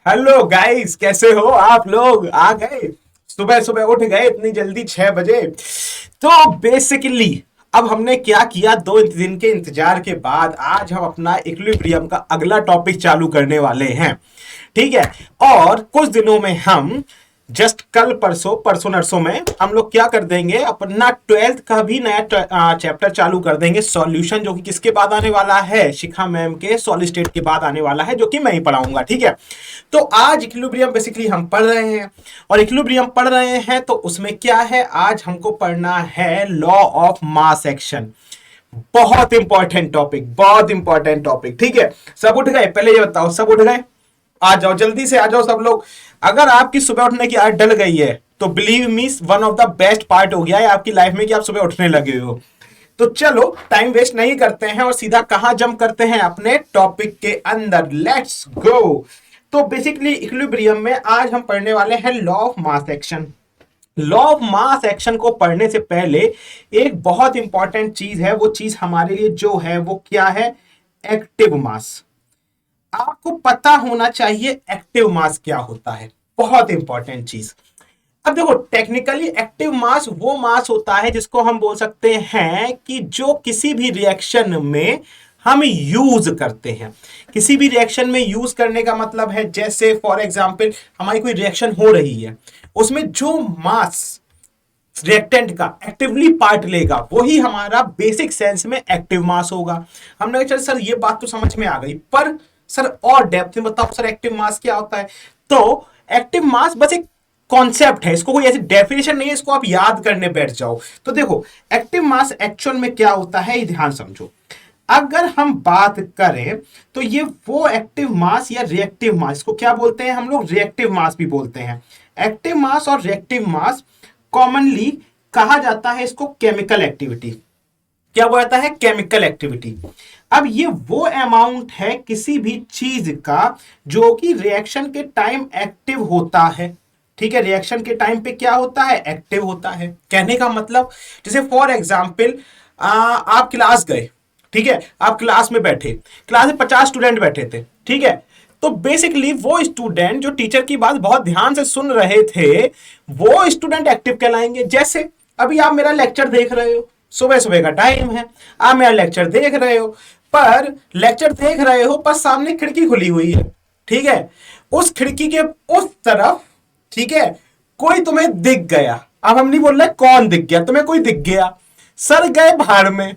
Hello guys, कैसे हो आप लोग? आ गए? सुबह सुबह उठ गए इतनी जल्दी 6 बजे? तो बेसिकली अब हमने क्या किया, 2 दिन के इंतजार के बाद आज हम अपना इक्विलिब्रियम का अगला टॉपिक चालू करने वाले हैं। ठीक है। और कुछ दिनों में हम जस्ट कल परसों परसों नरसों में हम लोग क्या कर देंगे, अपना 12th का भी नया चैप्टर चालू कर देंगे, सॉल्यूशन, जो कि किसके बाद आने वाला है, शिखा मैम के सॉलिड स्टेट के बाद आने वाला है, जो कि मैं ही पढ़ाऊंगा। ठीक है। तो आज इक्विलिब्रियम बेसिकली हम पढ़ रहे हैं, और इक्विलिब्रियम पढ़ रहे हैं तो उसमें क्या है, आज हमको पढ़ना है लॉ ऑफ मास एक्शन। बहुत इंपॉर्टेंट टॉपिक, बहुत इंपॉर्टेंट टॉपिक। ठीक है। सब उठ गए? पहले ये बताओ, सब उठ गए? आ जाओ, जल्दी से आ जाओ सब लोग। अगर आपकी सुबह उठने की आदत डल गई है तो believe me, one of the best part हो गया है आपकी लाइफ में कि आप सुबह उठने लगे हो। तो चलो टाइम वेस्ट नहीं करते हैं और सीधा कहां जंप करते हैं, अपने टॉपिक के अंदर। Let's go. तो बेसिकली इक्विलिब्रियम में आज हम पढ़ने वाले हैं law of mass action. Law of mass action को पढ़ने से पहले एक बहुत इंपॉर्टेंट चीज है, वो चीज हमारे लिए जो है वो क्या है, एक्टिव मास। आपको पता होना चाहिए एक्टिव मास क्या होता है, बहुत इंपॉर्टेंट चीज। अब देखो, टेक्निकली एक्टिव मास वो मास होता है जिसको हम बोल सकते हैं कि जो किसी भी रिएक्शन में हम यूज करते हैं। किसी भी रिएक्शन में यूज करने का मतलब है, जैसे फॉर एग्जांपल हमारी कोई रिएक्शन हो रही है, उसमें जो मास रिएक्टेंट का एक्टिवली पार्ट लेगा वही हमारा बेसिक सेंस में एक्टिव मास होगा। हमने कहा चल सर ये बात तो समझ में आ गई, पर सर और डेप्थ में बताओ सर एक्टिव मास क्या होता है। तो एक्टिव मास बस एक कॉन्सेप्ट है, इसको कोई ऐसी डेफिनेशन नहीं है, इसको आप याद करने बैठ जाओ। तो देखो, एक्टिव मास एक्चुअल में क्या होता है, ये ध्यान समझो। अगर हम बात करें तो ये वो एक्टिव मास या रिएक्टिव मास, इसको क्या बोलते हैं हम लोग, रिएक्टिव मास भी बोलते हैं। एक्टिव मास और रिएक्टिव मास कॉमनली कहा जाता है इसको केमिकल एक्टिविटी। क्या बोला जाता है, केमिकल एक्टिविटी। अब ये वो अमाउंट है किसी भी चीज का जो कि रिएक्शन के टाइम एक्टिव होता है। ठीक है, रिएक्शन के टाइम पे क्या होता है, एक्टिव होता है। कहने का मतलब, जैसे फॉर एग्जांपल आप क्लास गए, ठीक है, आप क्लास में बैठे, क्लास में 50 स्टूडेंट बैठे थे। ठीक है। तो बेसिकली वो स्टूडेंट जो टीचर की बात बहुत ध्यान से सुन रहे थे, वो स्टूडेंट एक्टिव कहलाएंगे। जैसे अभी आप मेरा लेक्चर देख रहे हो, सुबह सुबह का टाइम है, आप मेरा लेक्चर देख रहे हो, पर लेक्चर देख रहे हो पर सामने खिड़की खुली हुई है। ठीक है। उस खिड़की के उस तरफ, ठीक है, कोई तुम्हें दिख गया। अब हम नहीं बोल रहे कौन दिख गया, तुम्हें कोई दिख गया, सर गए भाड़ में,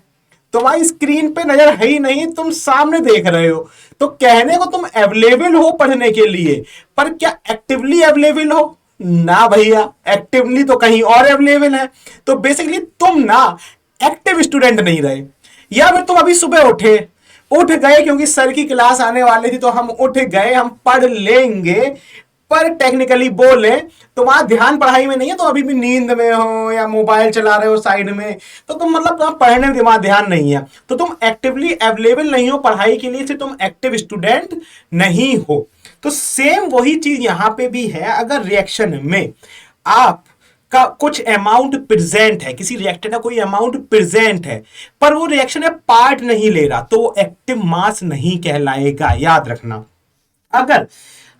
तुम्हारी स्क्रीन पे नजर है ही नहीं, तुम सामने देख रहे हो। तो कहने को तुम अवेलेबल हो पढ़ने के लिए, पर क्या एक्टिवली अवेलेबल हो? ना भैया, एक्टिवली तो कहीं और अवेलेबल है। तो बेसिकली तुम ना एक्टिव स्टूडेंट नहीं रहे। या फिर तुम अभी सुबह उठ गए क्योंकि सर की क्लास आने वाली थी, तो हम उठ गए, हम पढ़ लेंगे, पर टेक्निकली बोले तुम्हारा ध्यान पढ़ाई में नहीं है, तो अभी भी नींद में हो या मोबाइल चला रहे हो साइड में, तो तुम मतलब तुम्हारा पढ़ने में दिमाग ध्यान नहीं है, तो तुम एक्टिवली अवेलेबल नहीं हो पढ़ाई के लिए, तुम एक्टिव स्टूडेंट नहीं हो। तो सेम वही चीज यहां पे भी है। अगर रिएक्शन में आप का कुछ अमाउंट प्रेजेंट है, किसी रिएक्टर का कोई अमाउंट प्रेजेंट है, पर वो रिएक्शन में पार्ट नहीं ले रहा, तो वो एक्टिव मास नहीं कहलाएगा, याद रखना। अगर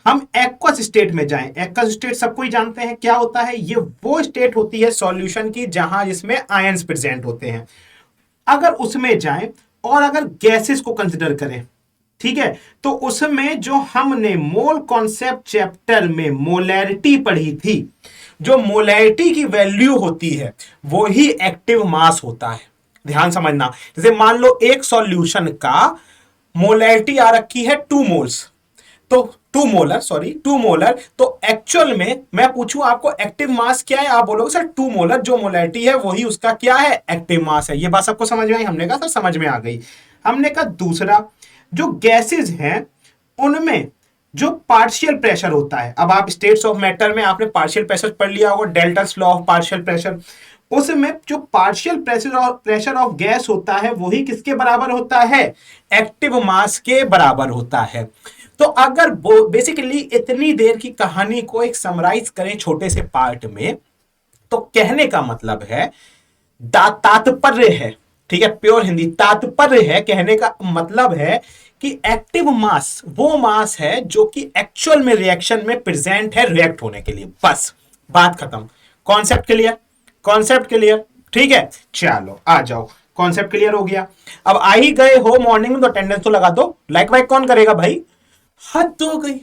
हम एक्वस स्टेट में जाएं, एक्वस स्टेट सब कोई जानते हैं क्या होता है, ये वो स्टेट होती है सॉल्यूशन की जहां जिसमें आयंस प्रेजेंट होते हैं। अगर उसमें जाएं और अगर गैसेस को कंसिडर करें, ठीक है, तो उसमें जो हमने मोल कॉन्सेप्ट चैप्टर में मोलैरिटी पढ़ी थी, जो मोलैरिटी की वैल्यू होती है वो ही एक्टिव मास होता है। ध्यान समझना, जैसे मान लो एक सॉल्यूशन का मोलैरिटी आ रखी है 2 मोल्स, तो 2 मोलर, तो एक्चुअल में मैं पूछूं आपको एक्टिव मास क्या है, आप बोलोगे सर 2 मोलर, जो मोलैरिटी है वही उसका क्या है, एक्टिव मास है। ये बात सबको समझ में आई? हमने कहा सर समझ में आ गई। हमने कहा दूसरा, जो गैसेस हैं उनमें जो पार्शियल प्रेशर होता है, अब आप स्टेट्स ऑफ मैटर में आपने पार्शियल प्रेशर पढ़ लिया होगा, deltas law of partial pressure, उसमें जो पार्शियल प्रेशर ऑफ गैस होता है वही किसके बराबर होता है, एक्टिव मास के बराबर होता है। तो अगर बेसिकली इतनी देर की कहानी को एक समराइज करें छोटे से पार्ट में, तो कहने का मतलब है, तात्पर्य है ठीक है, प्योर हिंदी। तात्पर्य है, कहने का मतलब है कि एक्टिव मास वो मास है जो कि एक्चुअल में रिएक्शन में प्रेजेंट है रिएक्ट होने के लिए। बस बात खत्म। Concept clear? Concept clear? ठीक है, चलो आ जाओ। कॉन्सेप्ट क्लियर हो गया। अब आ ही गए हो मॉर्निंग में तो अटेंडेंस तो लगा दो। लाइक वाइक कौन करेगा भाई? हद हो गई,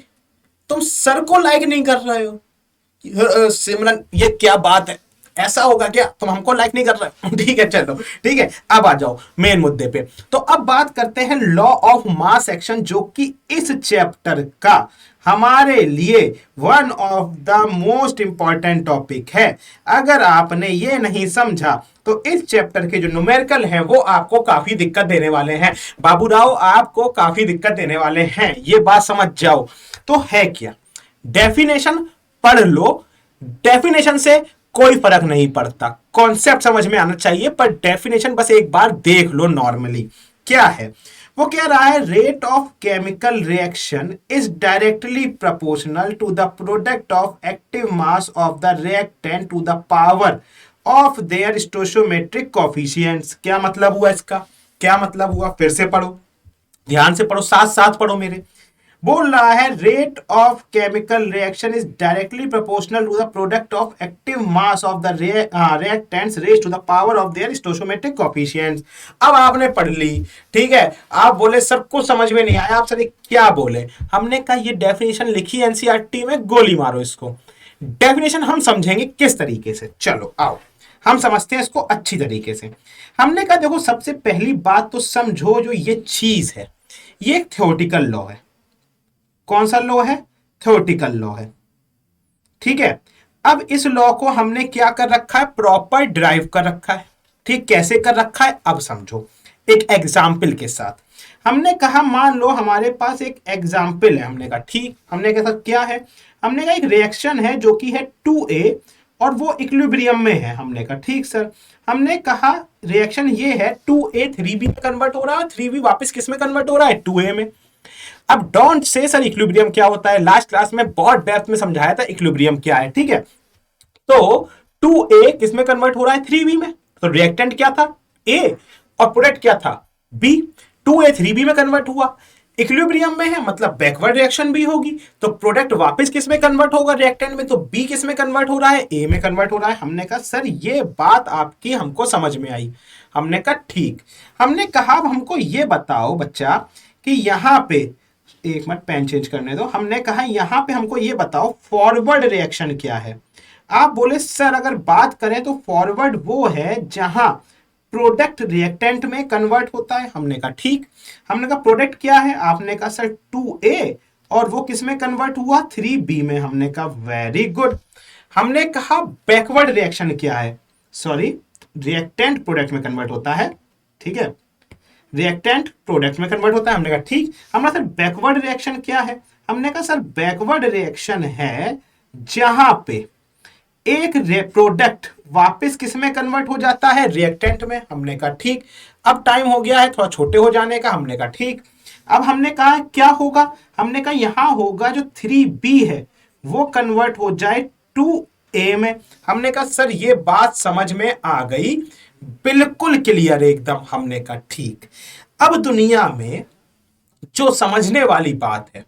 तुम सर को लाइक नहीं कर रहे हो। सिमरन ये क्या बात है, ऐसा होगा क्या? तुम हमको लाइक नहीं कर रहे हो? ठीक है चलो, ठीक है अब आ जाओ मेन मुद्दे पे। तो अब बात करते हैं लॉ ऑफ मास एक्शन, जो कि इस चैप्टर का हमारे लिए one of the most important topic है। अगर आपने ये नहीं समझा तो इस चैप्टर के जो न्यूमेरिकल हैं वो आपको काफी दिक्कत देने वाले हैं। बाबूराव आपको काफी दिक्कत देने वाले हैं, ये बात समझ जाओ। तो है क्या? डेफिनेशन पढ़ लो, डेफिनेशन से कोई फर्क नहीं पड़ता, कॉन्सेप्ट समझ में आना चाहिए, पर डेफिनेशन बस एक बार देख लो नॉर्मली क्या है। वो कह रहा है rate of chemical reaction is directly proportional to the product of active mass of the reactant to the power of their stoichiometric coefficients. क्या मतलब हुआ इसका? क्या मतलब हुआ? फिर से पढ़ो, ध्यान से पढ़ो, साथ साथ पढ़ो मेरे। बोल रहा है rate of chemical reaction is directly proportional to the product of active mass of the reactants raised to the power of their stoichiometric coefficients. अब आपने पढ़ ली, ठीक है, आप बोले सबको समझ में नहीं आया, आप सर क्या बोले? हमने कहा ये डेफिनेशन लिखी एनसीईआरटी में, गोली मारो इसको। डेफिनेशन हम समझेंगे किस तरीके से, चलो आओ हम समझते हैं इसको अच्छी तरीके से। हमने कहा देखो सबसे पहली बात तो समझो, जो ये चीज है ये एक थ्योरेटिकल लॉ है। कौन सा लॉ है? थ्योरेटिकल लॉ है, ठीक है। अब इस लॉ को हमने क्या कर रखा है? प्रॉपर ड्राइव कर रखा है। ठीक, कैसे कर रखा है अब समझो, एक एग्जाम्पल के साथ। हमने कहा मान लो हमारे पास एक एग्जाम्पल है, हमने कहा ठीक, हमने कहा क्या है? हमने कहा एक रिएक्शन है जो कि है 2A और वो इक्विलिब्रियम में है। हमने कहा ठीक सर। हमने कहा रिएक्शन ये है 2A 3B में कन्वर्ट हो रहा है, 3B वापस किस में कन्वर्ट हो रहा है? 2A में। अब डोंट से सर इक्विलिब्रियम क्या होता है, लास्ट क्लास में बहुत डेप्थ में समझाया था इक्विलिब्रियम क्या है, ठीक है। तो 2A किस में कन्वर्ट हो रहा है? 3B में। तो रिएक्टेंट क्या था? A और प्रोडक्ट क्या था? B। 2A 3B में कन्वर्ट हुआ, इक्विलिब्रियम में है, मतलब बैकवर्ड रिएक्शन भी होगी, तो प्रोडक्ट वापस किस में कन्वर्ट होगा? रिएक्टेंट में। तो B किस में कन्वर्ट हो रहा है? A में कन्वर्ट हो रहा है। हमने कहा सर ये बात आपकी हमको समझ में आई। हमने कहा ठीक। हमने कहा अब हमको ये बताओ बच्चा कि यहां पे एक मिनट पेन चेंज करने दो। हमने कहा यहां पे हमको ये बताओ फॉरवर्ड रिएक्शन क्या है। आप बोले सर अगर बात करें तो फॉरवर्ड वो है जहां प्रोडक्ट रिएक्टेंट में कन्वर्ट होता है। हमने कहा ठीक। हमने कहा प्रोडक्ट क्या है? आपने कहा सर 2A और वो किस में कन्वर्ट हुआ? 3B में। हमने कहा वेरी गुड। हमने कहा बैकवर्ड रिएक्शन क्या है? सॉरी, रिएक्टेंट प्रोडक्ट में कन्वर्ट होता है, ठीक है, रिएक्टेंट प्रोडक्ट में कन्वर्ट होता है। हमने कहा ठीक। हमारा सर बैकवर्ड रिएक्शन क्या है? हमने कहा सर बैकवर्ड रिएक्शन है जहां पे एक प्रोडक्ट वापस किस में कन्वर्ट हो जाता है? रिएक्टेंट में। हमने कहा ठीक। अब टाइम हो गया है थोड़ा छोटे हो जाने का। हमने कहा ठीक। अब हमने कहा क्या होगा? हमने कहा यहां होगा जो 3B है वो कन्वर्ट हो जाए 2A में। हमने कहा सर ये बात समझ में आ गई, बिल्कुल क्लियर एकदम। हमने कहा ठीक। अब दुनिया में जो समझने वाली बात है,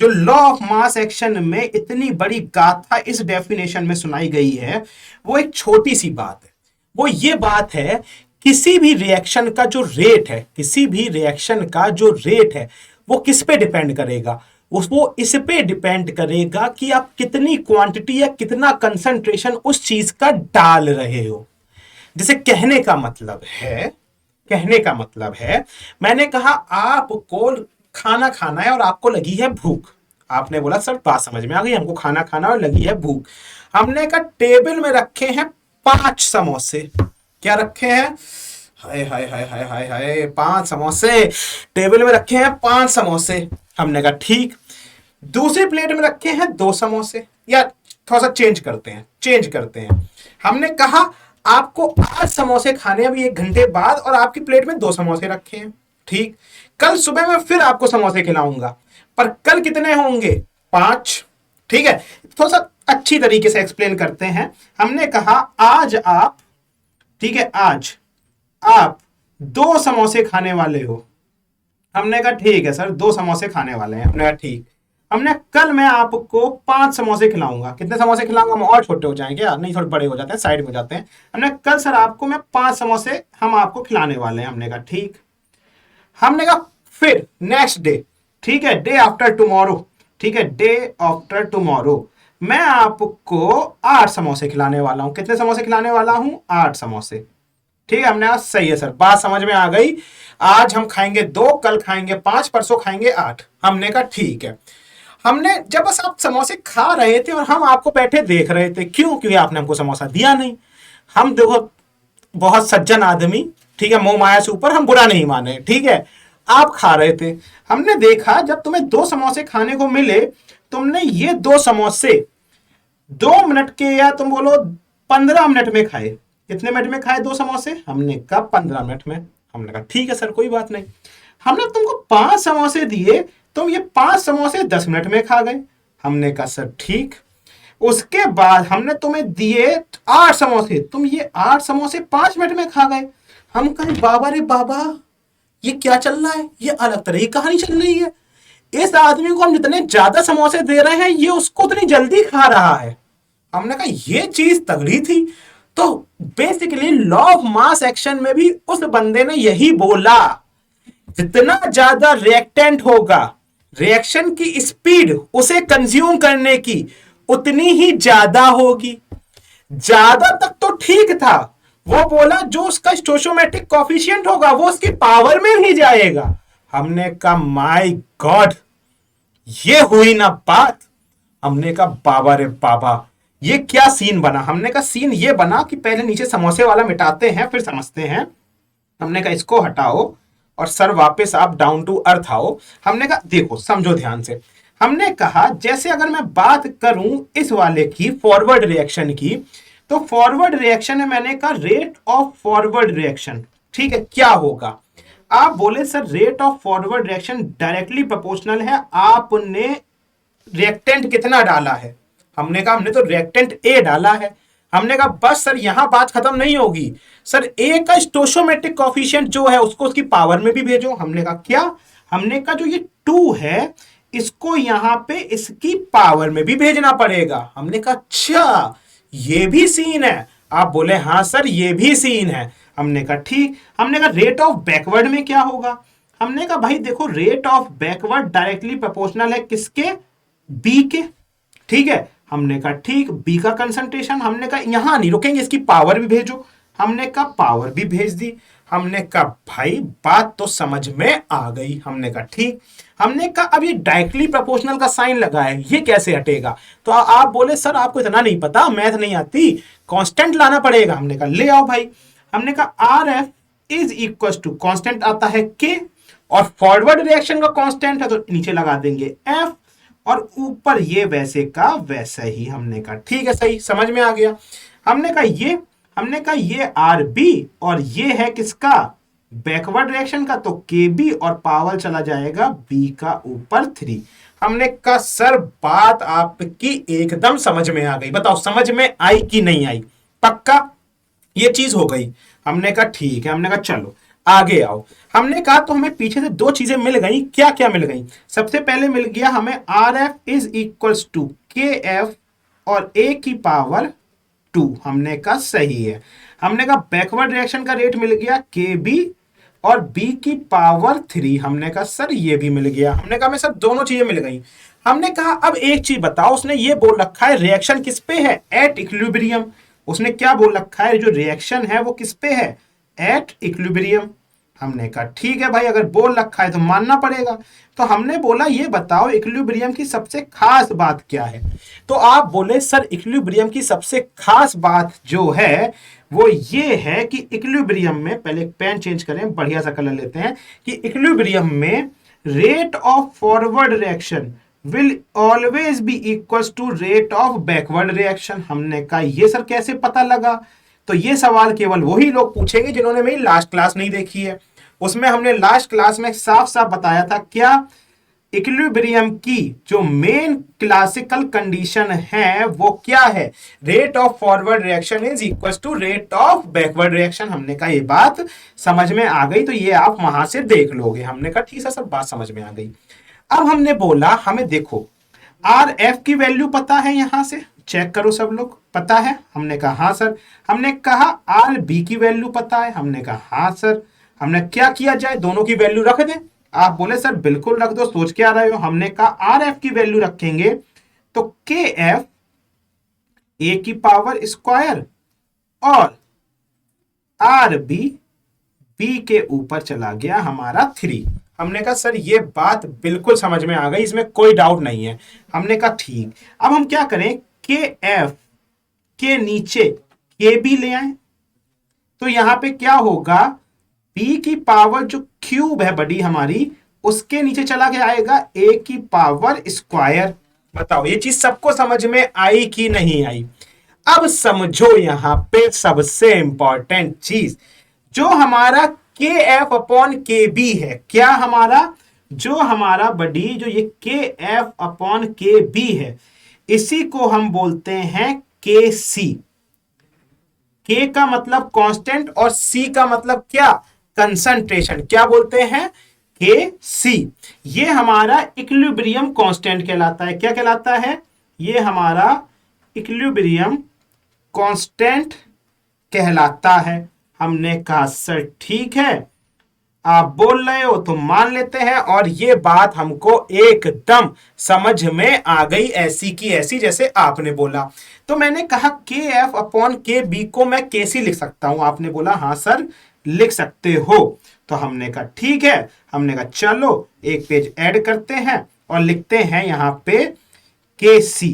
जो लॉ ऑफ मास एक्शन में इतनी बड़ी गाथा इस डेफिनेशन में सुनाई गई है, वो एक छोटी सी बात है। वो ये बात है किसी भी रिएक्शन का जो रेट है, किसी भी रिएक्शन का जो रेट है वो किस पे डिपेंड करेगा? वो इस पे डिपेंड करेगा कि आप कितनी क्वांटिटी या कितना कंसंट्रेशन उस चीज का डाल रहे हो। जैसे कहने का मतलब है, कहने का मतलब है, मैंने कहा आपको खाना खाना है और आपको लगी है भूख। आपने बोला सर बात समझ में आ गई, हमको खाना खाना और लगी है भूख। हमने कहा टेबल में रखे हैं 5 समोसे। क्या रखे हैं? हाय हाय हाय हाय हाय हाय, 5 समोसे टेबल में रखे हैं, 5 समोसे। हमने कहा ठीक। दूसरी प्लेट में रखे हैं 2 समोसे, या थोड़ा सा चेंज करते हैं, चेंज करते हैं। हमने कहा आपको 8 समोसे खाने अभी 1 घंटे बाद और आपकी प्लेट में 2 समोसे रखे हैं, ठीक। कल सुबह मैं फिर आपको समोसे खिलाऊंगा, पर कल कितने होंगे? 5, ठीक है। थोड़ा सा अच्छी तरीके से एक्सप्लेन करते हैं। हमने कहा आज आप, ठीक है, आज आप दो समोसे खाने वाले हो। हमने कहा ठीक है सर, दो समोसे खाने वाले हैं। हमने कहा ठीक। हमने कल मैं आपको 5 समोसे खिलाऊंगा। कितने समोसे खिलाऊंगा? हम और छोटे हो जाएंगे यार, नहीं थोड़े बड़े हो जाते हैं, साइड में हो जाते हैं। हमने कल सर आपको मैं 5 समोसे हम आपको खिलाने वाले हैं। हमने कहा ठीक। हमने कहा फिर नेक्स्ट डे, ठीक है, डे आफ्टर टुमारो, ठीक है, डे आफ्टर टुमारो मैं आपको 8 समोसे खिलाने वाला हूं। कितने समोसे खिलाने वाला हूं? 8 समोसे। ठीक है, हमने कहा सही है सर, बात समझ में आ गई। आज हम खाएंगे 2, कल खाएंगे 5, परसों खाएंगे 8। हमने कहा ठीक है। हमने जब बस आप समोसे खा रहे थे और हम आपको बैठे देख रहे थे, क्यों? क्योंकि आपने हमको समोसा दिया नहीं। हम देखो बहुत सज्जन आदमी, ठीक है, मोह माया से ऊपर, हम बुरा नहीं माने, ठीक है। आप खा रहे थे, हमने देखा जब तुम्हें 2 समोसे खाने को मिले, तुमने ये 2 समोसे 2 मिनट के या तुम बोलो 15 मिनट में खाए। कितने मिनट में खाए 2 समोसे? हमने कहा 15 मिनट में। हमने कहा ठीक है सर, कोई बात नहीं। हमने तुमको 5 समोसे दिए, तुम ये 5 समोसे 10 मिनट में खा गए। हमने कहा सर ठीक। उसके बाद हमने तुम्हें दिए 8 समोसे, तुम ये 8 समोसे 5 मिनट में खा गए। हम कहे बाबा रे बाबा, ये क्या चल रहा है? ये अलग तरह की कहानी चल रही है। इस आदमी को हम जितने ज्यादा समोसे दे रहे हैं, ये उसको उतनी जल्दी खा रहा है। हमने कहा ये चीज तगड़ी थी। तो basically law of mass action में भी उस बंदे ने यही बोला, जितना ज्यादा रिएक्टेंट होगा, रिएक्शन की स्पीड उसे कंज्यूम करने की उतनी ही ज्यादा होगी। ज्यादा तक तो ठीक था, वो बोला जो उसका स्टोइकोमेट्रिक कोफिशिएंट होगा वो उसकी पावर में भी जाएगा। हमने कहा माय गॉड, ये हुई ना बात। हमने कहा बाबा रे बाबा, ये क्या सीन बना। हमने कहा सीन ये बना कि पहले नीचे समोसे वाला मिटाते हैं, फिर समझते हैं। हमने कहा इसको हटाओ और सर वापस आप डाउन टू अर्थ आओ। हमने कहा देखो समझो ध्यान से। हमने कहा जैसे अगर मैं बात करूं इस वाले की फॉरवर्ड रिएक्शन की, तो फॉरवर्ड रिएक्शन में मैंने कहा रेट ऑफ फॉरवर्ड रिएक्शन, ठीक है, क्या होगा? आप बोले sir rate of forward reaction directly proportional है, आपने रिएक्टेंट कितना डाला है? हमने कहा हमने तो रिएक्टेंट ए डाला है। हमने कहा बस सर यहां बात खत्म नहीं होगी, सर ए का स्टोइकोमेट्रिक कोफिशिएंट जो है उसको उसकी पावर में भी भेजो। हमने कहा क्या? हमने कहा जो ये 2 है इसको यहां पे इसकी पावर में भी भेजना पड़ेगा। हमने कहा अच्छा ये भी सीन है? आप बोले हाँ सर ये भी सीन है। हमने कहा ठीक। हमने कहा रेट ऑफ बैकवर्ड में क्या होगा? हमने कहा भाई देखो rate of backward directly proportional है किसके? बी के, ठीक है। हमने कहा ठीक, बी का कंसंट्रेशन। हमने कहा यहां नहीं रुकेंगे, इसकी पावर भी भेजो। हमने कहा पावर भी भेज दी। हमने कहा भाई बात तो समझ में आ गई। हमने कहा ठीक। हमने कहा अब ये डायरेक्टली प्रोपोर्शनल का साइन लगा है, ये कैसे हटेगा? तो आप बोले सर आपको इतना नहीं पता, मैथ नहीं आती, कांस्टेंट लाना पड़ेगा। हमने कहा ले आओ भाई। हमने कहा R F is equal to constant आता है के, और फॉरवर्ड रिएक्शन का कांस्टेंट है तो नीचे लगा देंगे एफ, और ऊपर ये वैसे का वैसा ही। हमने कहा ठीक है सही, समझ में आ गया। हमने कहा ये आर बी और ये है किसका? बैकवर्ड रिएक्शन का, तो के बी और पावर चला जाएगा बी का ऊपर 3। हमने कहा सर बात आपकी एकदम समझ में आ गई, बताओ समझ में आई कि नहीं आई? पक्का ये चीज हो गई। हमने कहा ठीक है। हमने कहा चलो आगे आओ। हमने कहा तो हमें पीछे से 2 चीजें मिल गई। क्या क्या मिल गई? सबसे पहले मिल गया हमें R F is equal to K F और ए की पावर 2। हमने कहा सही है। हमने कहा बैकवर्ड रिएक्शन का रेट मिल गया के बी और बी की पावर 3। हमने कहा सर ये भी मिल गया। हमने कहा मैं सर दोनों चीजें मिल गई। हमने कहा अब एक चीज बताओ, उसने ये बोल रखा है रिएक्शन किस पे है? At equilibrium. उसने क्या बोल रखा है? जो रिएक्शन है वो किस पे है? At equilibrium. हमने कहा ठीक है भाई, अगर बोल रखा है तो मानना पड़ेगा। तो हमने बोला ये बताओ इक्विलिब्रियम की सबसे खास बात क्या है? तो आप बोले सर इक्विलिब्रियम की सबसे खास बात जो है वो ये है कि इक्विलिब्रियम में, पहले पेन चेंज करें, बढ़िया सा कलर लेते हैं, कि इक्विलिब्रियम में rate of forward reaction will always be equal to rate of backward reaction. हमने कहा ये सर कैसे पता लगा? तो ये सवाल केवल वही लोग पूछेंगे जिन्होंने मेरी लास्ट क्लास नहीं देखी है। उसमें हमने लास्ट क्लास में साफ साफ बताया था क्या? इक्विलिब्रियम की जो मेन क्लासिकल कंडीशन है वो क्या है, rate of forward reaction is equal to rate of backward reaction. हमने कहा ये बात समझ में आ गई, तो ये आप वहां से देख लोगे। हमने कहा ठीक है सर, बात समझ में आ गई। अब हमने बोला हमें देखो आर एफ की वैल्यू पता है, यहां से चेक करो सब लोग, पता है? हमने कहा हाँ सर। हमने कहा आर बी की वैल्यू पता है, हमने कहा हाँ सर। हमने क्या किया जाए, दोनों की वैल्यू रख दें? आप बोले सर बिल्कुल रख दो, सोच के आ रहे हो। हमने कहा आर एफ की वैल्यू रखेंगे तो के एफ ए की पावर स्क्वायर और आर बी बी के ऊपर चला गया हमारा 3। हमने कहा सर ये बात बिल्कुल समझ में आ गई, इसमें कोई डाउट नहीं है। हमने कहा ठीक, अब हम क्या करें, के एफ के नीचे के बी ले आए, तो यहां पे क्या होगा, बी की पावर जो क्यूब है बड़ी हमारी, उसके नीचे चला के आएगा ए की पावर स्क्वायर। बताओ ये चीज सबको समझ में आई कि नहीं आई? अब समझो यहां पे सबसे इंपॉर्टेंट चीज, जो हमारा के एफ अपॉन के बी है, क्या हमारा जो हमारा बड़ी जो ये के एफ अपॉन के बी है, इसी को हम बोलते हैं के सी। के का मतलब कांस्टेंट और सी का मतलब क्या, कंसंट्रेशन। क्या बोलते हैं, के सी। ये हमारा इक्विलिब्रियम कांस्टेंट कहलाता है। क्या कहलाता है, ये हमारा इक्विलिब्रियम कांस्टेंट कहलाता है। हमने कहा सर ठीक है, आप बोल रहे हो तो मान लेते हैं, और ये बात हमको एकदम समझ में आ गई, ऐसी की ऐसी जैसे आपने बोला। तो मैंने कहा के एफ अपॉन के बी को मैं कैसी लिख सकता हूं? आपने बोला हाँ सर लिख सकते हो। तो हमने कहा ठीक है, हमने कहा चलो एक पेज ऐड करते हैं और लिखते हैं यहां पे के सी।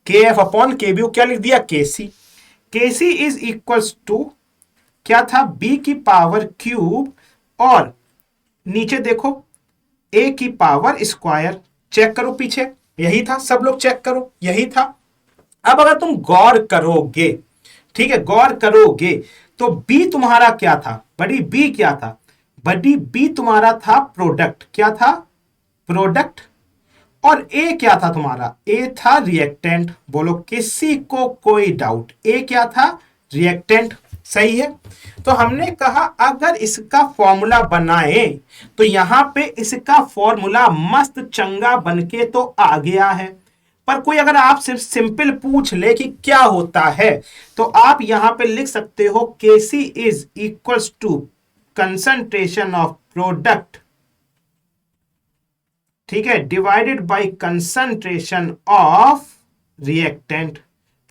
के एफ अपॉन के बी को क्या लिख दिया, के सी। के सी इज इक्वल्स टू क्या था, बी की पावर क्यूब और नीचे देखो ए की पावर स्क्वायर। चेक करो पीछे, यही था, सब लोग चेक करो, यही था। अब अगर तुम गौर करोगे, ठीक है, गौर करोगे तो बी तुम्हारा क्या था, बड़ी बी क्या था, बड़ी बी तुम्हारा था प्रोडक्ट। क्या था, प्रोडक्ट। और ए क्या था तुम्हारा, ए था रिएक्टेंट। बोलो किसी को कोई डाउट, ए क्या था, रिएक्टेंट। सही है। तो हमने कहा अगर इसका फॉर्मूला बनाए तो यहां पे इसका फॉर्मूला मस्त चंगा बनके तो आ गया है। पर कोई अगर आप सिर्फ सिंपल पूछ ले कि क्या होता है, तो आप यहां पे लिख सकते हो KC is equals to concentration of product, ठीक है, divided by concentration of reactant,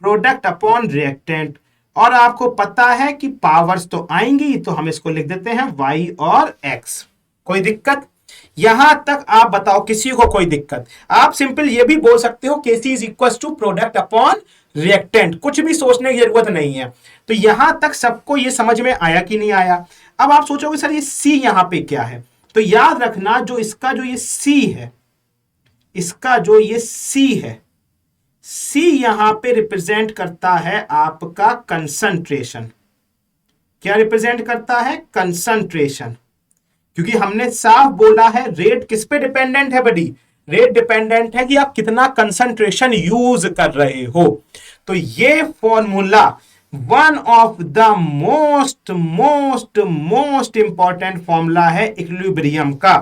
product upon reactant. और आपको पता है कि पावर्स तो आएंगी, तो हम इसको लिख देते हैं y और x। कोई दिक्कत? यहां तक आप बताओ, किसी को कोई दिक्कत? आप सिंपल ये भी बोल सकते हो KC is equal to product upon reactant, कुछ भी सोचने की जरूरत नहीं है। तो यहां तक सबको ये समझ में आया कि नहीं आया? अब आप सोचोगे सर ये सी यहां पे क्या है, तो याद रखना जो इसका जो ये सी है, इसका जो ये सी है, सी यहां पे रिप्रेजेंट करता है आपका कंसंट्रेशन। क्या रिप्रेजेंट करता है, कंसंट्रेशन। क्योंकि हमने साफ बोला है रेट किस पे डिपेंडेंट है बड़ी, रेट डिपेंडेंट है कि आप कितना कंसंट्रेशन यूज कर रहे हो। तो ये formula one of the most most most important formula है इक्विलिब्रियम का।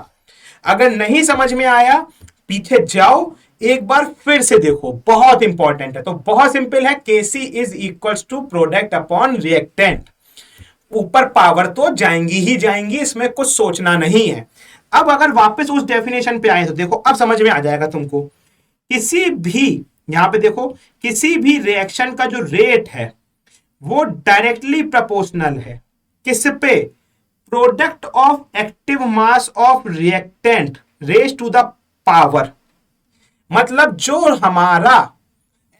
अगर नहीं समझ में आया पीछे जाओ एक बार फिर से देखो, बहुत इंपॉर्टेंट है। तो बहुत सिंपल है, KC is equals to product upon reactant. ऊपर पावर तो जाएंगी ही जाएंगी, इसमें कुछ सोचना नहीं है। अब अगर वापस उस डेफिनेशन पे आए तो देखो अब समझ में आ जाएगा तुमको। किसी भी, यहां पे देखो, किसी भी रिएक्शन का जो रेट है वो डायरेक्टली प्रोपोर्शनल है किस पे, product of active mass of reactant raise to the power. मतलब जो हमारा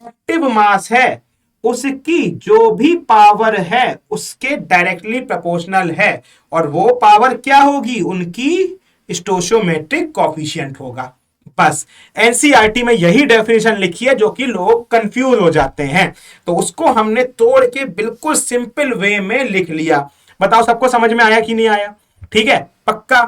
एक्टिव मास है उसकी जो भी पावर है उसके डायरेक्टली प्रोपोर्शनल है, और वो पावर क्या होगी, उनकी स्टोशियोमेट्रिक कोफिशिएंट होगा। बस एनसीईआरटी में यही डेफिनेशन लिखी है जो कि लोग कंफ्यूज हो जाते हैं, तो उसको हमने तोड़ के बिल्कुल सिंपल वे में लिख लिया। बताओ सबको समझ में आया कि नहीं आया? ठीक है, पक्का?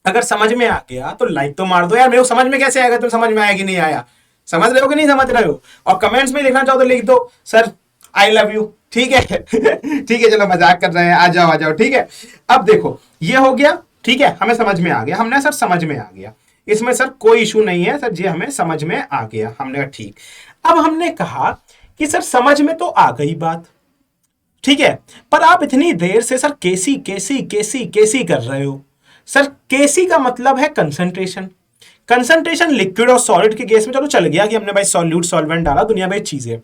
अगर समझ में आ गया तो लाइक तो मार दो यार, मेरे को समझ में कैसे आएगा, तुम समझ में आया कि नहीं आया, समझ रहे हो कि नहीं समझ रहे हो। और कमेंट्स में लिखना चाहो तो लिख दो सर आई लव यू, ठीक है ठीक है, चलो मजाक कर रहे हैं, आ जाओ आ जाओ, ठीक है। अब देखो ये हो गया, ठीक है, हमें समझ में आ गया, हमने सर समझ में आ गया, इसमें सर कोई इशू नहीं है सर, ये हमें समझ में आ गया, हमने कहा ठीक। अब हमने कहा कि सर समझ में तो आ गई बात, ठीक है, पर आप इतनी देर से सर केसी केसी केसी केसी कर रहे हो। सर केसी का मतलब है कंसंट्रेशन, कंसंट्रेशन लिक्विड और सॉलिड के केस में चलो चल गया कि हमने भाई सॉल्यूट सॉल्वेंट डाला, दुनिया में चीजें।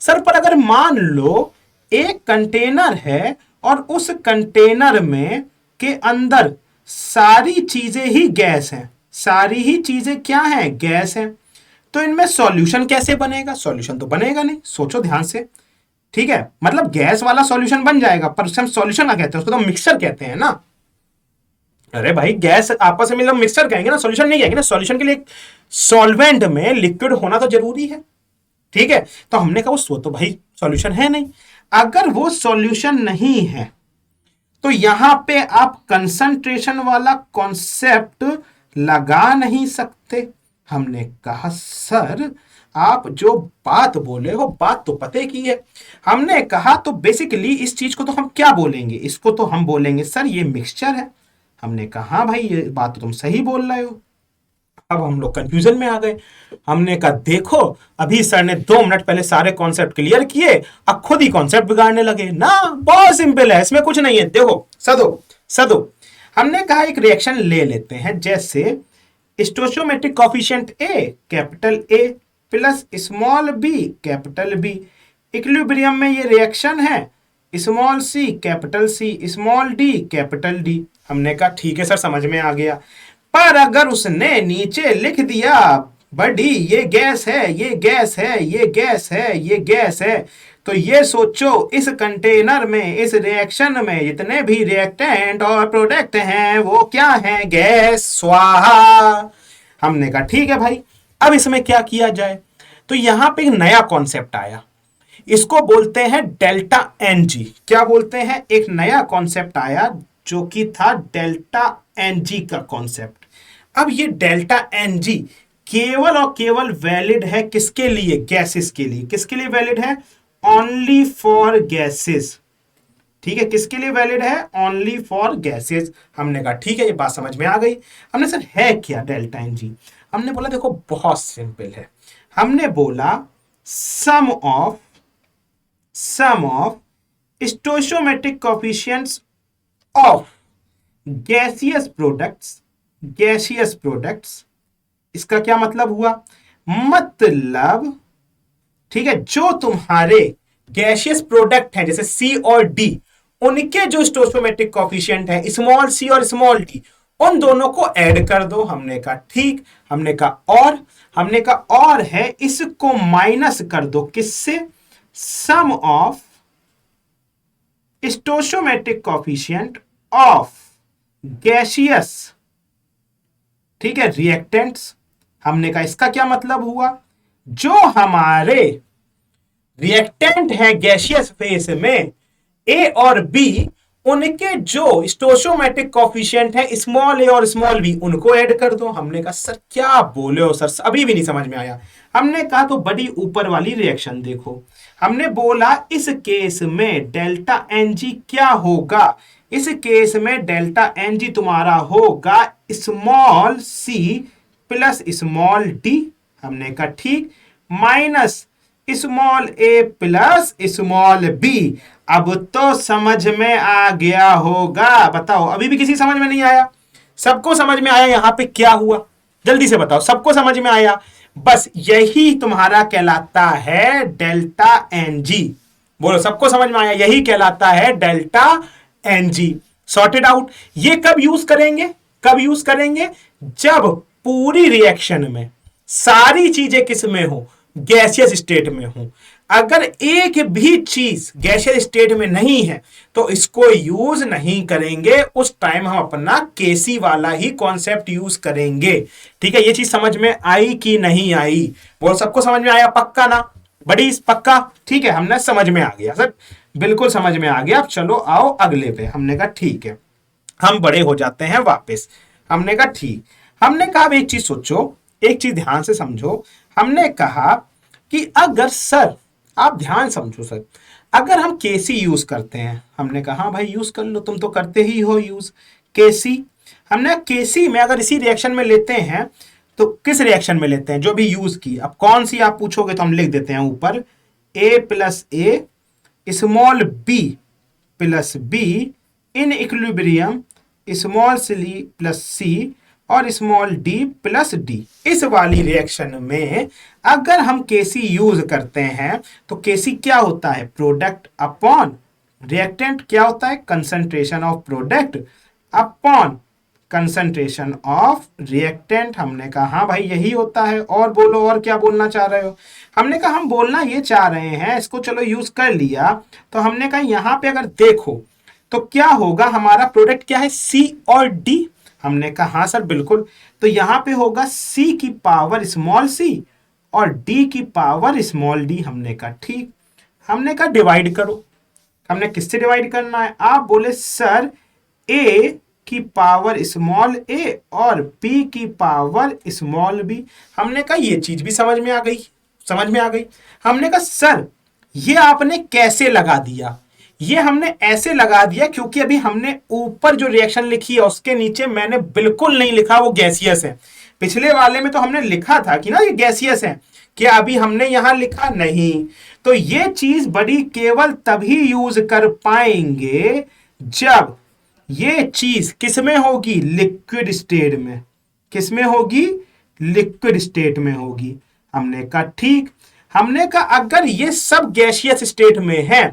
सर पर अगर मान लो एक कंटेनर है और उस कंटेनर में के अंदर सारी चीजें ही गैस हैं, सारी ही चीजें क्या हैं, गैस हैं, तो इनमें सॉल्यूशन कैसे बनेगा, सॉल्यूशन तो बनेगा नहीं, सोचो ध्यान से, ठीक है, मतलब गैस वाला सॉल्यूशन बन जाएगा, पर उसे हम सॉल्यूशन ना कहते हैं, उसको तो मिक्सचर कहते हैं ना। अरे भाई गैस आपस में मिलकर मिक्सचर कहेंगे ना, सॉल्यूशन नहीं कहेंगे ना, सॉल्यूशन के लिए सॉल्वेंट में लिक्विड होना तो जरूरी है, ठीक है। तो हमने कहा वो तो भाई सॉल्यूशन है नहीं, अगर वो सॉल्यूशन नहीं है तो यहां पे आप कंसंट्रेशन वाला कॉन्सेप्ट लगा नहीं सकते। हमने कहा सर आप जो बात बोले हो बात तो पते की है। हमने कहा तो बेसिकली इस चीज को तो हम क्या बोलेंगे, इसको तो हम बोलेंगे सर ये मिक्सचर है। हमने कहा हाँ भाई ये बात तो तुम सही बोल रहे हो। अब हम लोग कंफ्यूजन में आ गए, हमने कहा देखो अभी सर ने 2 मिनट पहले सारे कॉन्सेप्ट क्लियर किए, अब खुद ही कॉन्सेप्ट बिगाड़ने लगे ना, बहुत सिंपल है, इसमें कुछ नहीं है। देखो सदो सदो, हमने कहा एक रिएक्शन ले लेते हैं, जैसे stoichiometric coefficient A capital A plus small B capital B, equilibrium में ये रिएक्शन है small C capital C small D capital D. हमने कहा ठीक है सर समझ में आ गया, पर अगर उसने नीचे लिख दिया बड़ी ये गैस है ये गैस है ये गैस है ये गैस है, तो ये सोचो इस कंटेनर में इस रिएक्शन में जितने भी रिएक्टेंट और प्रोडक्ट हैं वो क्या हैं, गैस, स्वाहा। हमने कहा ठीक है भाई, अब इसमें क्या किया जाए, तो यहां पे एक नया कॉन्सेप्ट आया, इसको बोलते हैं डेल्टा एनजी। क्या बोलते हैं, एक नया कॉन्सेप्ट आया जो कि था डेल्टा एनजी का कॉन्सेप्ट। अब ये डेल्टा एनजी केवल और केवल वैलिड है किसके लिए, गैसेस के लिए। किसके लिए वैलिड है, ओनली फॉर गैसेस, ठीक है, किसके लिए वैलिड है, ओनली फॉर गैसेस। हमने कहा ठीक है ये बात समझ में आ गई। हमने सर है क्या डेल्टा एनजी, हमने बोला देखो बहुत सिंपल है, हमने बोला sum of stoichiometric coefficients of gaseous products, इसका क्या मतलब हुआ, मतलब ठीक है जो तुम्हारे गैसियस प्रोडक्ट हैं जैसे सी और डी, उनके जो स्टोइचोमेट्रिक कोफिशिएंट है स्मॉल सी और स्मॉल डी, उन दोनों को ऐड कर दो। हमने कहा ठीक, हमने कहा और है इसको माइनस कर दो किससे, सम ऑफ स्टोइचोमेट्रिक कोफिशिएंट ऑफ गैसियस, ठीक है, रिएक्टेंट्स। हमने कहा इसका क्या मतलब हुआ, जो हमारे रिएक्टेंट है गैसियस फेस में ए और बी, उनके जो स्टोइचोमेट्रिक कोफिशिएंट है स्मॉल ए और स्मॉल बी, उनको ऐड कर दो। हमने कहा सर क्या बोले हो सर, अभी भी नहीं समझ में आया। हमने कहा तो बड़ी ऊपर वाली रिएक्शन देखो, हमने बोला इस केस में डेल्टा एनजी क्या होगा, इस केस में डेल्टा एनजी तुम्हारा होगा small C plus small D. हमने कहा ठीक, minus small A plus small B. अब तो समझ में आ गया होगा, बताओ अभी भी किसी समझ में नहीं आया, सबको समझ में आया यहां पे क्या हुआ, जल्दी से बताओ, सबको समझ में आया। बस यही तुम्हारा कहलाता है डेल्टा एनजी, बोलो सबको समझ में आया, यही कहलाता है डेल्टा एनजी। Sorted out. ये कब यूज करेंगे, कब यूज करेंगे, जब पूरी रिएक्शन में सारी चीजें किस में हो, गैसियस स्टेट में हो। अगर एक भी चीज गैसियस स्टेट में नहीं है तो इसको यूज नहीं करेंगे, उस टाइम हम अपना केसी वाला ही कॉन्सेप्ट यूज करेंगे। ठीक है, ये चीज समझ में आई कि नहीं आई, वो सबको समझ में आया, पक्का ना, बड़ी पक्का, ठीक है, हमने समझ में आ गया सर, बिल्कुल समझ में आ गया। अब चलो आओ अगले पे। हमने कहा ठीक है, हम बड़े हो जाते हैं वापस। हमने कहा ठीक। हमने कहा अब एक चीज सोचो, एक चीज ध्यान से समझो। हमने कहा कि अगर सर, आप ध्यान समझो सर, अगर हम केसी यूज करते हैं, हमने कहा हाँ भाई यूज कर लो, तुम तो करते ही हो यूज केसी। हमने केसी में अगर इसी रिएक्शन में लेते हैं तो किस रिएक्शन में लेते हैं, जो भी यूज की, अब कौन सी आप पूछोगे तो हम लिख देते हैं ऊपर, A plus A small B plus B in equilibrium small C plus C और स्मॉल डी प्लस डी। इस वाली रिएक्शन में अगर हम केसी यूज करते हैं तो केसी क्या होता है, प्रोडक्ट अपॉन रिएक्टेंट, क्या होता है, concentration of product upon concentration of reactant. हमने कहा हाँ भाई यही होता है, और बोलो और क्या बोलना चाह रहे हो। हमने कहा हम बोलना ये चाह रहे हैं, इसको चलो यूज कर लिया, तो हमने कहा यहां पे अगर देखो तो क्या होगा, हमारा प्रोडक्ट क्या है, सी और डी। हमने कहा हाँ सर बिल्कुल, तो यहां पे होगा सी की पावर स्मॉल सी और डी की पावर स्मॉल डी। हमने कहा ठीक। हमने कहा डिवाइड करो। हमने किससे डिवाइड करना है, आप बोले सर ए की पावर स्मॉल ए और बी की पावर स्मॉल बी। हमने कहा ये चीज भी समझ में आ गई, समझ में आ गई। हमने कहा सर ये आपने कैसे लगा दिया, ये हमने ऐसे लगा दिया क्योंकि अभी हमने ऊपर जो रिएक्शन लिखी है उसके नीचे मैंने बिल्कुल नहीं लिखा वो गैसियस है। पिछले वाले में तो हमने लिखा था कि ना ये गैसियस है, क्या अभी हमने यहां लिखा नहीं। तो ये चीज बड़ी केवल तभी यूज कर पाएंगे जब ये चीज किसमें होगी, लिक्विड स्टेट में। किसमें होगी, लिक्विड स्टेट में होगी। हमने कहा ठीक। हमने कहा अगर ये सब गैसियस स्टेट में है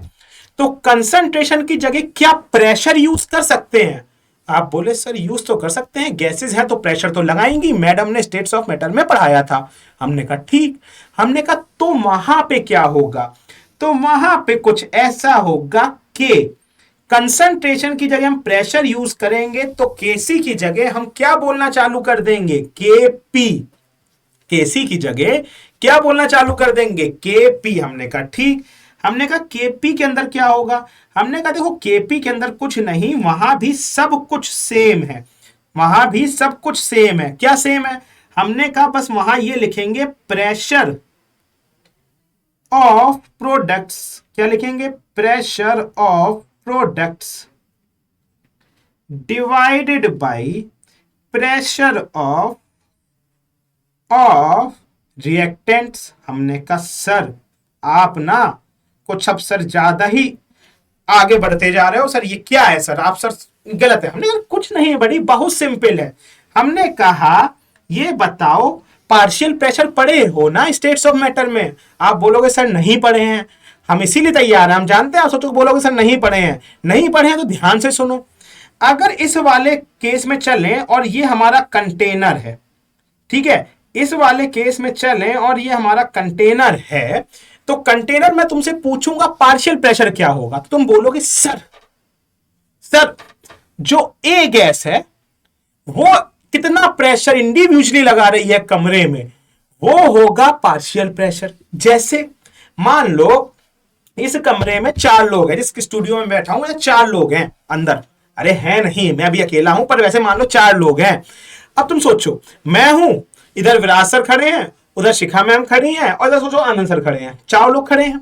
तो कंसंट्रेशन की जगह क्या प्रेशर यूज कर सकते हैं। आप बोले सर यूज तो कर सकते हैं, गैसेस है तो प्रेशर तो लगाएंगी, मैडम ने स्टेट्स ऑफ मैटर में पढ़ाया था। हमने कहा ठीक। हमने कहा तो वहां पे क्या होगा, तो वहां पे कुछ ऐसा होगा कि कंसंट्रेशन की जगह हम प्रेशर यूज करेंगे तो केसी की जगह हम क्या बोलना चालू कर देंगे, केपी। केसी की जगह क्या बोलना चालू कर देंगे, केपी। हमने कहा ठीक। हमने कहा केपी के अंदर क्या होगा, हमने कहा देखो केपी के अंदर कुछ नहीं, वहां भी सब कुछ सेम है, वहां भी सब कुछ सेम है। क्या सेम है, हमने कहा बस वहां ये लिखेंगे प्रेशर ऑफ प्रोडक्ट्स। क्या लिखेंगे, pressure of products divided by pressure of reactants. हमने कहा सर आप ना कुछ अब सर ज्यादा ही आगे बढ़ते जा रहे हो सर, ये क्या है सर, आप सर गलत है। हमने कहा कुछ नहीं बड़ी, बहुत सिंपल है। हमने कहा ये बताओ पार्शियल प्रेशर पढ़े हो ना स्टेट्स ऑफ मैटर में। आप बोलोगे सर नहीं पढ़े हैं, हम इसीलिए तैयार हैं, हम जानते हैं आप सोचो बोलोगे सर नहीं पढ़े हैं। नहीं पढ़े हैं तो ध्यान से सुनो। अगर इस वाले केस में चलें और ये हमारा कंटेनर है, ठीक है, इस वाले केस में चलें और ये हमारा कंटेनर है, तो कंटेनर में तुमसे पूछूंगा पार्शियल प्रेशर क्या होगा, तो तुम बोलोगे सर जो ए गैस है वो कितना प्रेशर इंडिविजुअली लगा रही है कमरे में, वो होगा पार्शियल प्रेशर। जैसे मान लो इस कमरे में 4 लोग हैं, जिस स्टूडियो में बैठा हूं, 4 लोग हैं अंदर, अरे है नहीं मैं अभी अकेला हूं, पर वैसे मान लो 4 लोग हैं। अब तुम सोचो मैं हूं, इधर विराज सर खड़े हैं, उधर शिखा मैम खड़ी हैं और इधर सोचो आनंद सर खड़े हैं, 4 लोग खड़े हैं।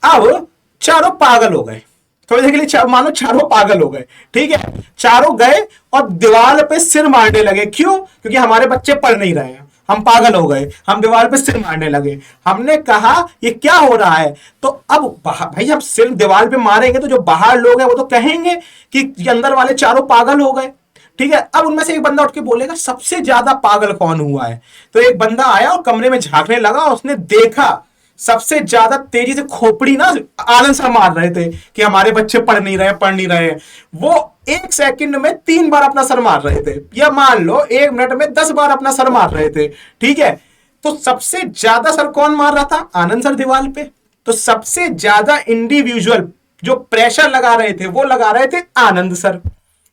अब चारों पागल हो गए, थोड़ी देर के लिए मानो चारों पागल हो गए, ठीक है, चारों गए और दीवार पे सिर मारने लगे। क्यों, क्योंकि हमारे बच्चे पढ़ नहीं रहे हैं, हम पागल हो गए, हम दीवार पे सिर मारने लगे। हमने कहा ये क्या हो रहा है, तो अब भाई हम सिर दीवार पे मारेंगे तो जो बाहर लोग हैं वो तो कहेंगे कि ये अंदर वाले चारों पागल हो गए, ठीक है। अब उनमें से एक बंदा उठ के बोलेगा सबसे ज्यादा पागल कौन हुआ है, तो एक बंदा आया और कमरे में झांकने लगा और उसने देखा सबसे ज्यादा तेजी से खोपड़ी ना आनंद सर मार रहे थे कि हमारे बच्चे पढ़ नहीं रहे। वो 1 सेकंड में 3 बार अपना सर मार रहे थे, या मान लो 1 मिनट में 10 बार अपना सर मार रहे थे, ठीक है। तो सबसे ज्यादा सर कौन मार रहा था, आनंद सर दीवार पे। तो सबसे ज्यादा इंडिविजुअल जो प्रेशर लगा रहे थे वो लगा रहे थे आनंद सर।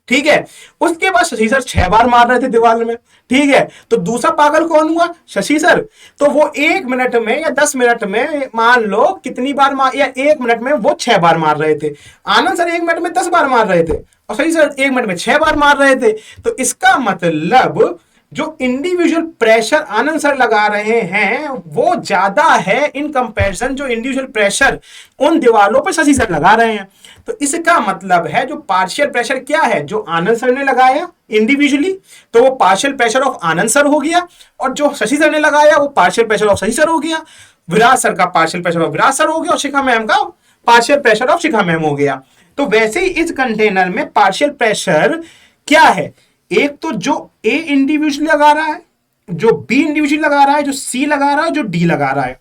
ठीक है। उसके बाद शशि सर 6 बार मार रहे थे दीवार में। ठीक है, तो दूसरा पागल कौन हुआ? शशि सर। तो वो 1 मिनट में या 10 मिनट में मान लो कितनी बार मार, या 1 मिनट में वो 6 बार मार रहे थे। आनंद सर 1 मिनट में 10 बार मार रहे थे और शशि सर 1 मिनट में 6 बार मार रहे थे। तो इसका मतलब जो इंडिविजुअल प्रेशर आनंद सर लगा रहे हैं वो ज्यादा है इन कंपैरिजन जो इंडिविजुअल प्रेशर उन दीवारों पर शशि सर लगा रहे हैं। तो इसका मतलब है जो पार्शियल प्रेशर क्या है जो आनंद सर ने लगाया इंडिविजुअली, तो वो partial pressure of Anand sir हो गया, और जो शशि सर ने लगाया वो partial pressure of Shashi sir हो गया, विराज सर का partial pressure of Viraj sir हो गया, और शिखा मैम का partial pressure of Shikha ma'am हो गया। तो वैसे ही इस कंटेनर में पार्शियल प्रेशर क्या है, एक तो जो ए इंडिविजुअली लगा रहा है, जो बी इंडिविजुअली लगा रहा है, जो सी लगा रहा है, जो डी लगा रहा है।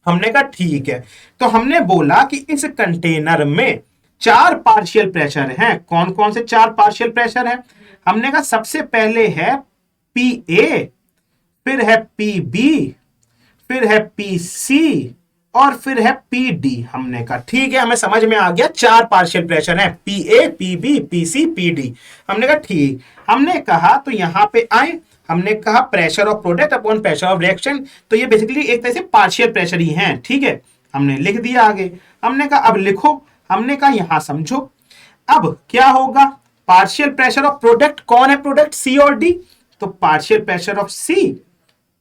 हमने कहा ठीक है, तो हमने बोला कि इस कंटेनर में 4 पार्शियल प्रेशर हैं। कौन कौन से 4 पार्शियल प्रेशर हैं? हमने कहा सबसे पहले है पी ए, फिर है पी बी, फिर है पी सी, और फिर है पी डी। हमने कहा ठीक है, हमें समझ में आ गया 4 पार्शियल प्रेशर है, P A, P B, P C, P D. हमने कहा ठीक। हमने कहा तो यहां पे आए, हमने कहा pressure of product upon pressure of reaction, तो ये बेसिकली एक तरह से पार्शियल प्रेशर ही है। ठीक है, हमने लिख दिया आगे। हमने कहा अब लिखो, हमने कहा यहां समझो। अब क्या होगा, पार्शियल प्रेशर ऑफ प्रोडक्ट, कौन है प्रोडक्ट, सी और डी, तो partial pressure of C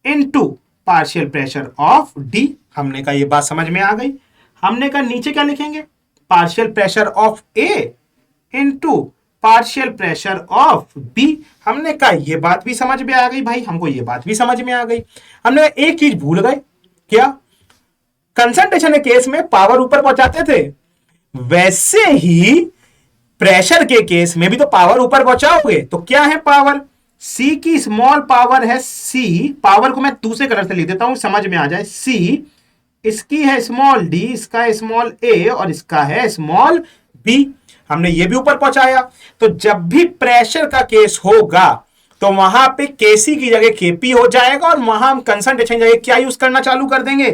into partial pressure of D. हमने कहा ये बात समझ में आ गई। हमने कहा नीचे क्या लिखेंगे, partial pressure of A into partial pressure of B. हमने कहा ये बात भी समझ में आ गई भाई, हमको ये बात भी समझ में आ गई। हमने एक चीज भूल गए, क्या, कंसंट्रेशन के केस में पावर ऊपर पहुंचाते थे, वैसे ही प्रेशर के केस में भी तो पावर ऊपर पहुंचाओगे। तो क्या है पावर, सी की स्मॉल पावर है सी, पावर को मैं दूसरे कलर से लिख देता हूं समझ में आ जाए, सी, इसकी है स्मॉल डी, इसका है स्मॉल ए, और इसका है स्मॉल बी। हमने ये भी ऊपर पहुंचाया। तो जब भी प्रेशर का केस होगा तो वहां पे केसी की जगह केपी हो जाएगा, और वहां हम कंसंट्रेशन की जगह क्या यूज करना चालू कर देंगे,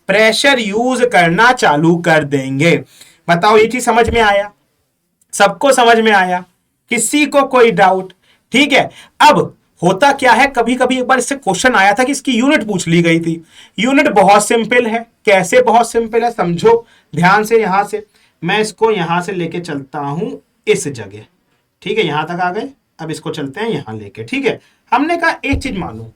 प्रेशर यूज करना चालू कर देंगे। बताओ ये चीज समझ में आया, सबको समझ में आया, किसी को कोई डाउट? ठीक है। अब होता क्या है, कभी कभी एक बार इससे क्वेश्चन आया था कि इसकी यूनिट पूछ ली गई थी। यूनिट बहुत सिंपल है। कैसे बहुत सिंपल है, समझो ध्यान से। यहां से मैं इसको यहां से लेके चलता हूं इस जगह, ठीक है, यहां तक आ गए। अब इसको चलते हैं यहां लेके, ठीक है। हमने कहा एक चीज मानो,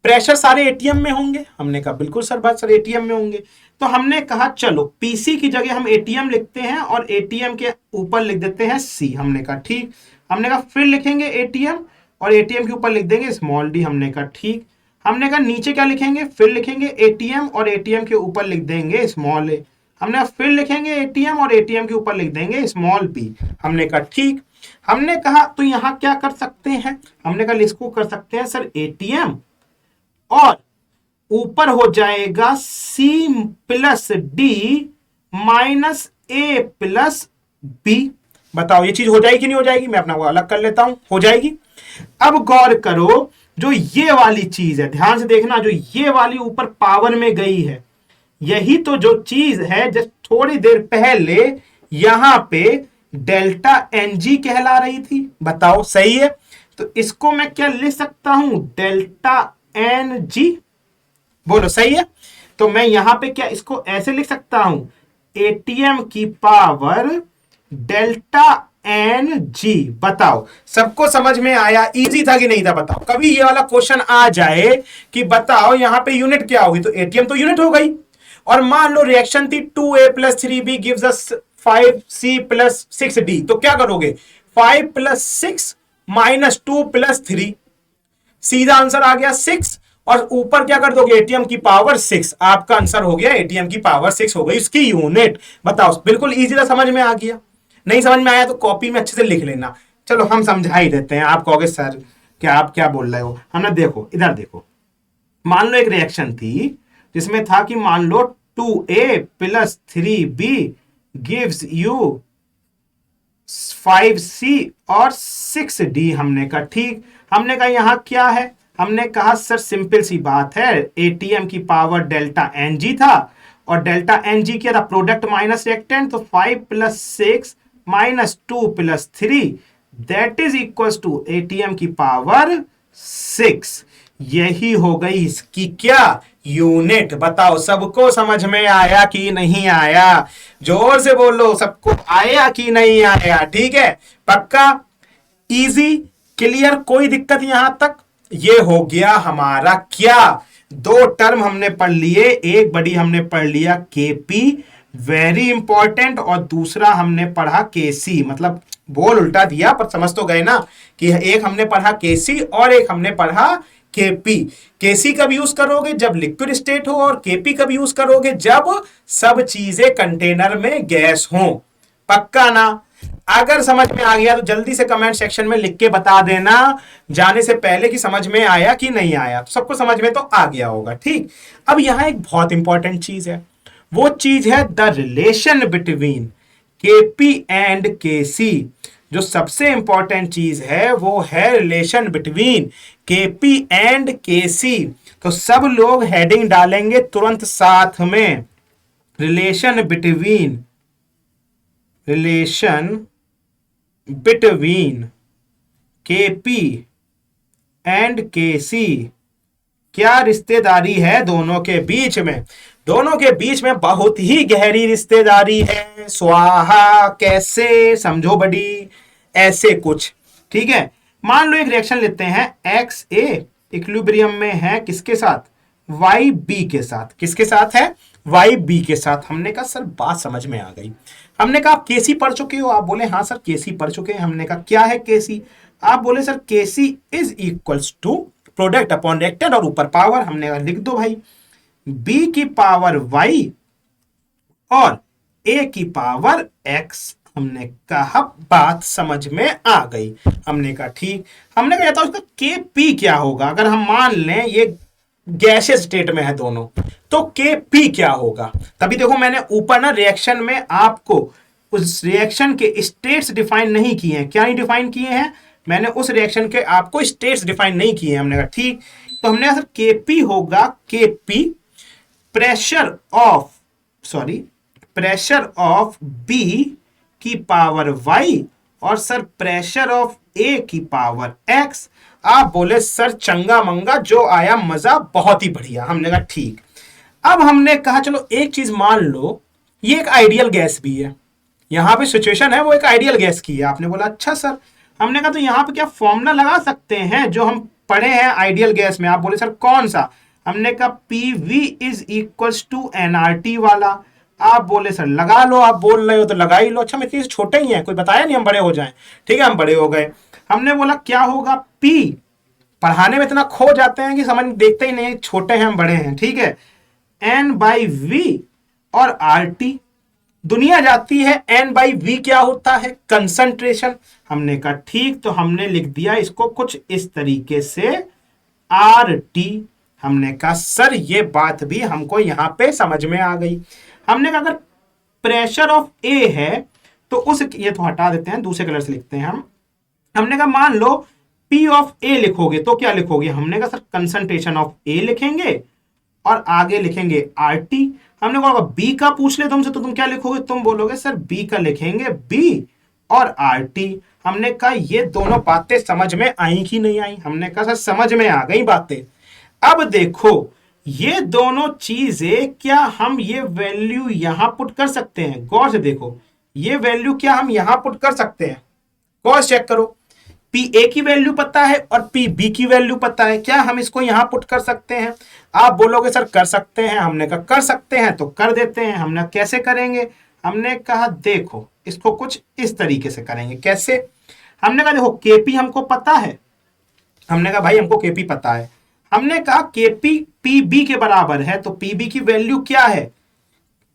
प्रेशर सारे एटीएम में होंगे। हमने कहा बिल्कुल सर, बात सर एटीएम में होंगे। तो हमने कहा चलो पीसी की जगह हम एटीएम लिखते हैं और एटीएम के ऊपर लिख देते हैं सी। हमने कहा ठीक। हमने कहा फिर लिखेंगे एटीएम और एटीएम के ऊपर लिख देंगे स्मॉल डी। हमने कहा ठीक। हमने कहा नीचे क्या लिखेंगे, फिर लिखेंगे एटीएम और एटीएम के ऊपर लिख देंगे स्मॉल ए। हमने फिर लिखेंगे एटीएम और एटीएम के ऊपर लिख देंगे स्मॉल बी। हमने कहा ठीक। हमने कहा तो यहां क्या कर सकते हैं, हमने कहा इसको कर सकते हैं सर एटीएम, और ऊपर हो जाएगा C प्लस डी माइनस ए प्लस बी। बताओ ये चीज हो जाएगी कि नहीं हो जाएगी, मैं अपना वो अलग कर लेता हूं, हो जाएगी। अब गौर करो, जो ये वाली चीज है, ध्यान से देखना, जो ये वाली ऊपर पावर में गई है, यही तो जो चीज है जब थोड़ी देर पहले यहां पे डेल्टा एनजी कहला रही थी। बताओ सही है, तो इसको मैं क्या लिख सकता हूं, डेल्टा एन जी। बोलो सही है। तो मैं यहां पे क्या इसको ऐसे लिख सकता हूं, एटीएम की पावर डेल्टा एन जी। बताओ सबको समझ में आया, इजी था कि नहीं था? बताओ कभी ये वाला क्वेश्चन आ जाए कि बताओ यहां पे यूनिट क्या होगी, तो एटीएम तो यूनिट हो गई, और मान लो रिएक्शन थी 2a + 3b gives us 5c + 6d। तो क्या करोगे, 5 + 6 - 2 + 3, सीधा आंसर आ गया 6, और ऊपर क्या कर दोगे, एटीएम की पावर 6। आपका आंसर हो गया एटीएम की पावर 6 हो गई उसकी यूनिट। बताओ बिल्कुल इजी था, समझ में आ गया। नहीं समझ में आया तो कॉपी में अच्छे से लिख लेना। चलो हम समझा ही देते हैं। आप कहोगे सर क्या आप क्या बोल रहे हो, हमने देखो इधर देखो, मान लो एक रिएक्शन थी जिसमें था कि मान लो 2a + 3b gives you 5c और 6d। हमने कहा ठीक। हमने कहा यहां क्या है, हमने कहा सर सिंपल सी बात है, एटीएम की पावर डेल्टा एन जी था, और डेल्टा एन जी क्या था, प्रोडक्ट माइनस रिएक्टेंट। तो 5 + 6 - 2 + 3 that is equal to ATM की पावर 6। यही हो गई इसकी क्या यूनिट। बताओ सबको समझ में आया कि नहीं आया? जोर से बोलो, सबको आया कि नहीं आया? ठीक है, पक्का, इजी, क्लियर, कोई दिक्कत यहां तक? ये हो गया हमारा क्या, दो टर्म हमने पढ़ लिए। एक बड़ी हमने पढ़ लिया केपी, वेरी इंपॉर्टेंट, और दूसरा हमने पढ़ा केसी। मतलब बोल उल्टा दिया पर समझ तो गए ना कि एक हमने पढ़ा केसी और एक हमने पढ़ा केपी। केसी कब यूज करोगे? जब लिक्विड स्टेट हो, और केपी कब यूज करोगे? जब सब चीजें कंटेनर में गैस हो। पक्का ना? अगर समझ में आ गया तो जल्दी से कमेंट सेक्शन में लिख के बता देना जाने से पहले कि समझ में आया कि नहीं आया। तो सबको समझ में तो आ गया होगा। ठीक, अब यहां एक बहुत इंपॉर्टेंट चीज है, वो चीज है the relation between KP and KC. जो सबसे इंपॉर्टेंट चीज है वो है relation between KP and KC. तो सब लोग हेडिंग डालेंगे तुरंत साथ में, relation between KP and KC. क्या रिश्तेदारी है दोनों के बीच में? दोनों के बीच में बहुत ही गहरी रिश्तेदारी है। स्वाहा, कैसे समझो बड़ी, ऐसे कुछ। ठीक है, मान लो एक रिएक्शन लेते हैं, एक्स ए इक्विलिब्रियम में है किसके साथ? वाई बी के साथ। किसके साथ है? वाई बी के साथ। हमने कहा सर बात समझ में आ गई। हमने कहा आप केसी पढ़ चुके हो? आप बोले हाँ सर केसी पढ़ चुके हैं। हमने कहा क्या है केसी? आप बोले sir KC is equals to product upon reactant और ऊपर पावर। हमने कहा लिख दो भाई, बी की पावर वाई और ए की पावर एक्स। हमने कहा बात समझ में आ गई। हमने कहा ठीक। हमने कहा उसका के पी क्या होगा? अगर हम मान लें ये गैसियस स्टेट में है दोनों, तो के पी क्या होगा? तभी देखो मैंने ऊपर ना रिएक्शन में आपको उस रिएक्शन के स्टेट्स डिफाइन नहीं किए हैं। क्या नहीं डिफाइन किए हैं? मैंने उस रिएक्शन के आपको स्टेट्स डिफाइन नहीं किए हैं। हमने कहा ठीक, तो हमने कहा सर के पी होगा के पी प्रेशर ऑफ बी की पावर वाई और सर प्रेशर ऑफ ए की पावर एक्स। आप बोले सर चंगा मंगा, जो आया मजा, बहुत ही बढ़िया। हमने कहा ठीक। अब हमने कहा चलो एक चीज मान लो, ये एक आइडियल गैस भी है, यहां पे सिचुएशन है वो एक आइडियल गैस की है। आपने बोला अच्छा सर। हमने कहा तो यहां पे क्या फॉर्मूला लगा सकते हैं जो हम पढ़े हैं आइडियल गैस में? आप बोले सर कौन सा? हमने कहा P V is equal to NRT वाला। आप बोले सर लगा लो, आप बोल रहे हो तो लगा ही लो। अच्छा मेरे चीज छोटे ही हैं, कोई बताया नहीं हम बड़े हो जाएं। ठीक है, हम बड़े हो गए। हमने बोला क्या होगा? पी, पढ़ाने में इतना खो जाते हैं कि समझ देखते ही नहीं, छोटे हैं हम बड़े हैं। ठीक है, एन बाई वी और आर टी। दुनिया जाती है एन बाई वी क्या होता है? कंसंट्रेशन। हमने कहा ठीक, तो हमने लिख दिया इसको कुछ इस तरीके से आर टी। हमने कहा सर ये बात भी हमको यहां पे समझ में आ गई। हमने कहा अगर प्रेशर ऑफ ए है तो उस, ये तो हटा देते हैं, दूसरे कलर से लिखते हैं हम। हमने कहा मान लो पी ऑफ ए लिखोगे तो क्या लिखोगे? हमने कहा सर कंसंट्रेशन ऑफ ए लिखेंगे और आगे लिखेंगे आर टी। हमने कहा बी का पूछ ले तुमसे तो तुम क्या लिखोगे? तुम बोलोगे सर बी का लिखेंगे बी और आर टी। हमने कहा ये दोनों बातें समझ में आई कि नहीं आई? हमने कहा सर समझ में आ गई बातें। अब देखो ये दोनों चीजें, क्या हम ये वैल्यू यहां पुट कर सकते हैं? गौर से देखो, ये वैल्यू क्या हम यहां पुट कर सकते हैं? गौर चेक करो, पी ए की वैल्यू पता है और पी बी की वैल्यू पता है। क्या हम इसको यहां पुट कर सकते हैं? आप बोलोगे सर कर सकते हैं। हमने कहा कर सकते हैं तो कर देते हैं। हमने कैसे करेंगे? हमने कहा देखो इसको कुछ इस तरीके से करेंगे। कैसे? हमने कहा देखो केपी हमको पता है। हमने कहा भाई हमको केपी पता है। हमने कहा केपी पीबी के बराबर है, तो पीबी की वैल्यू क्या है?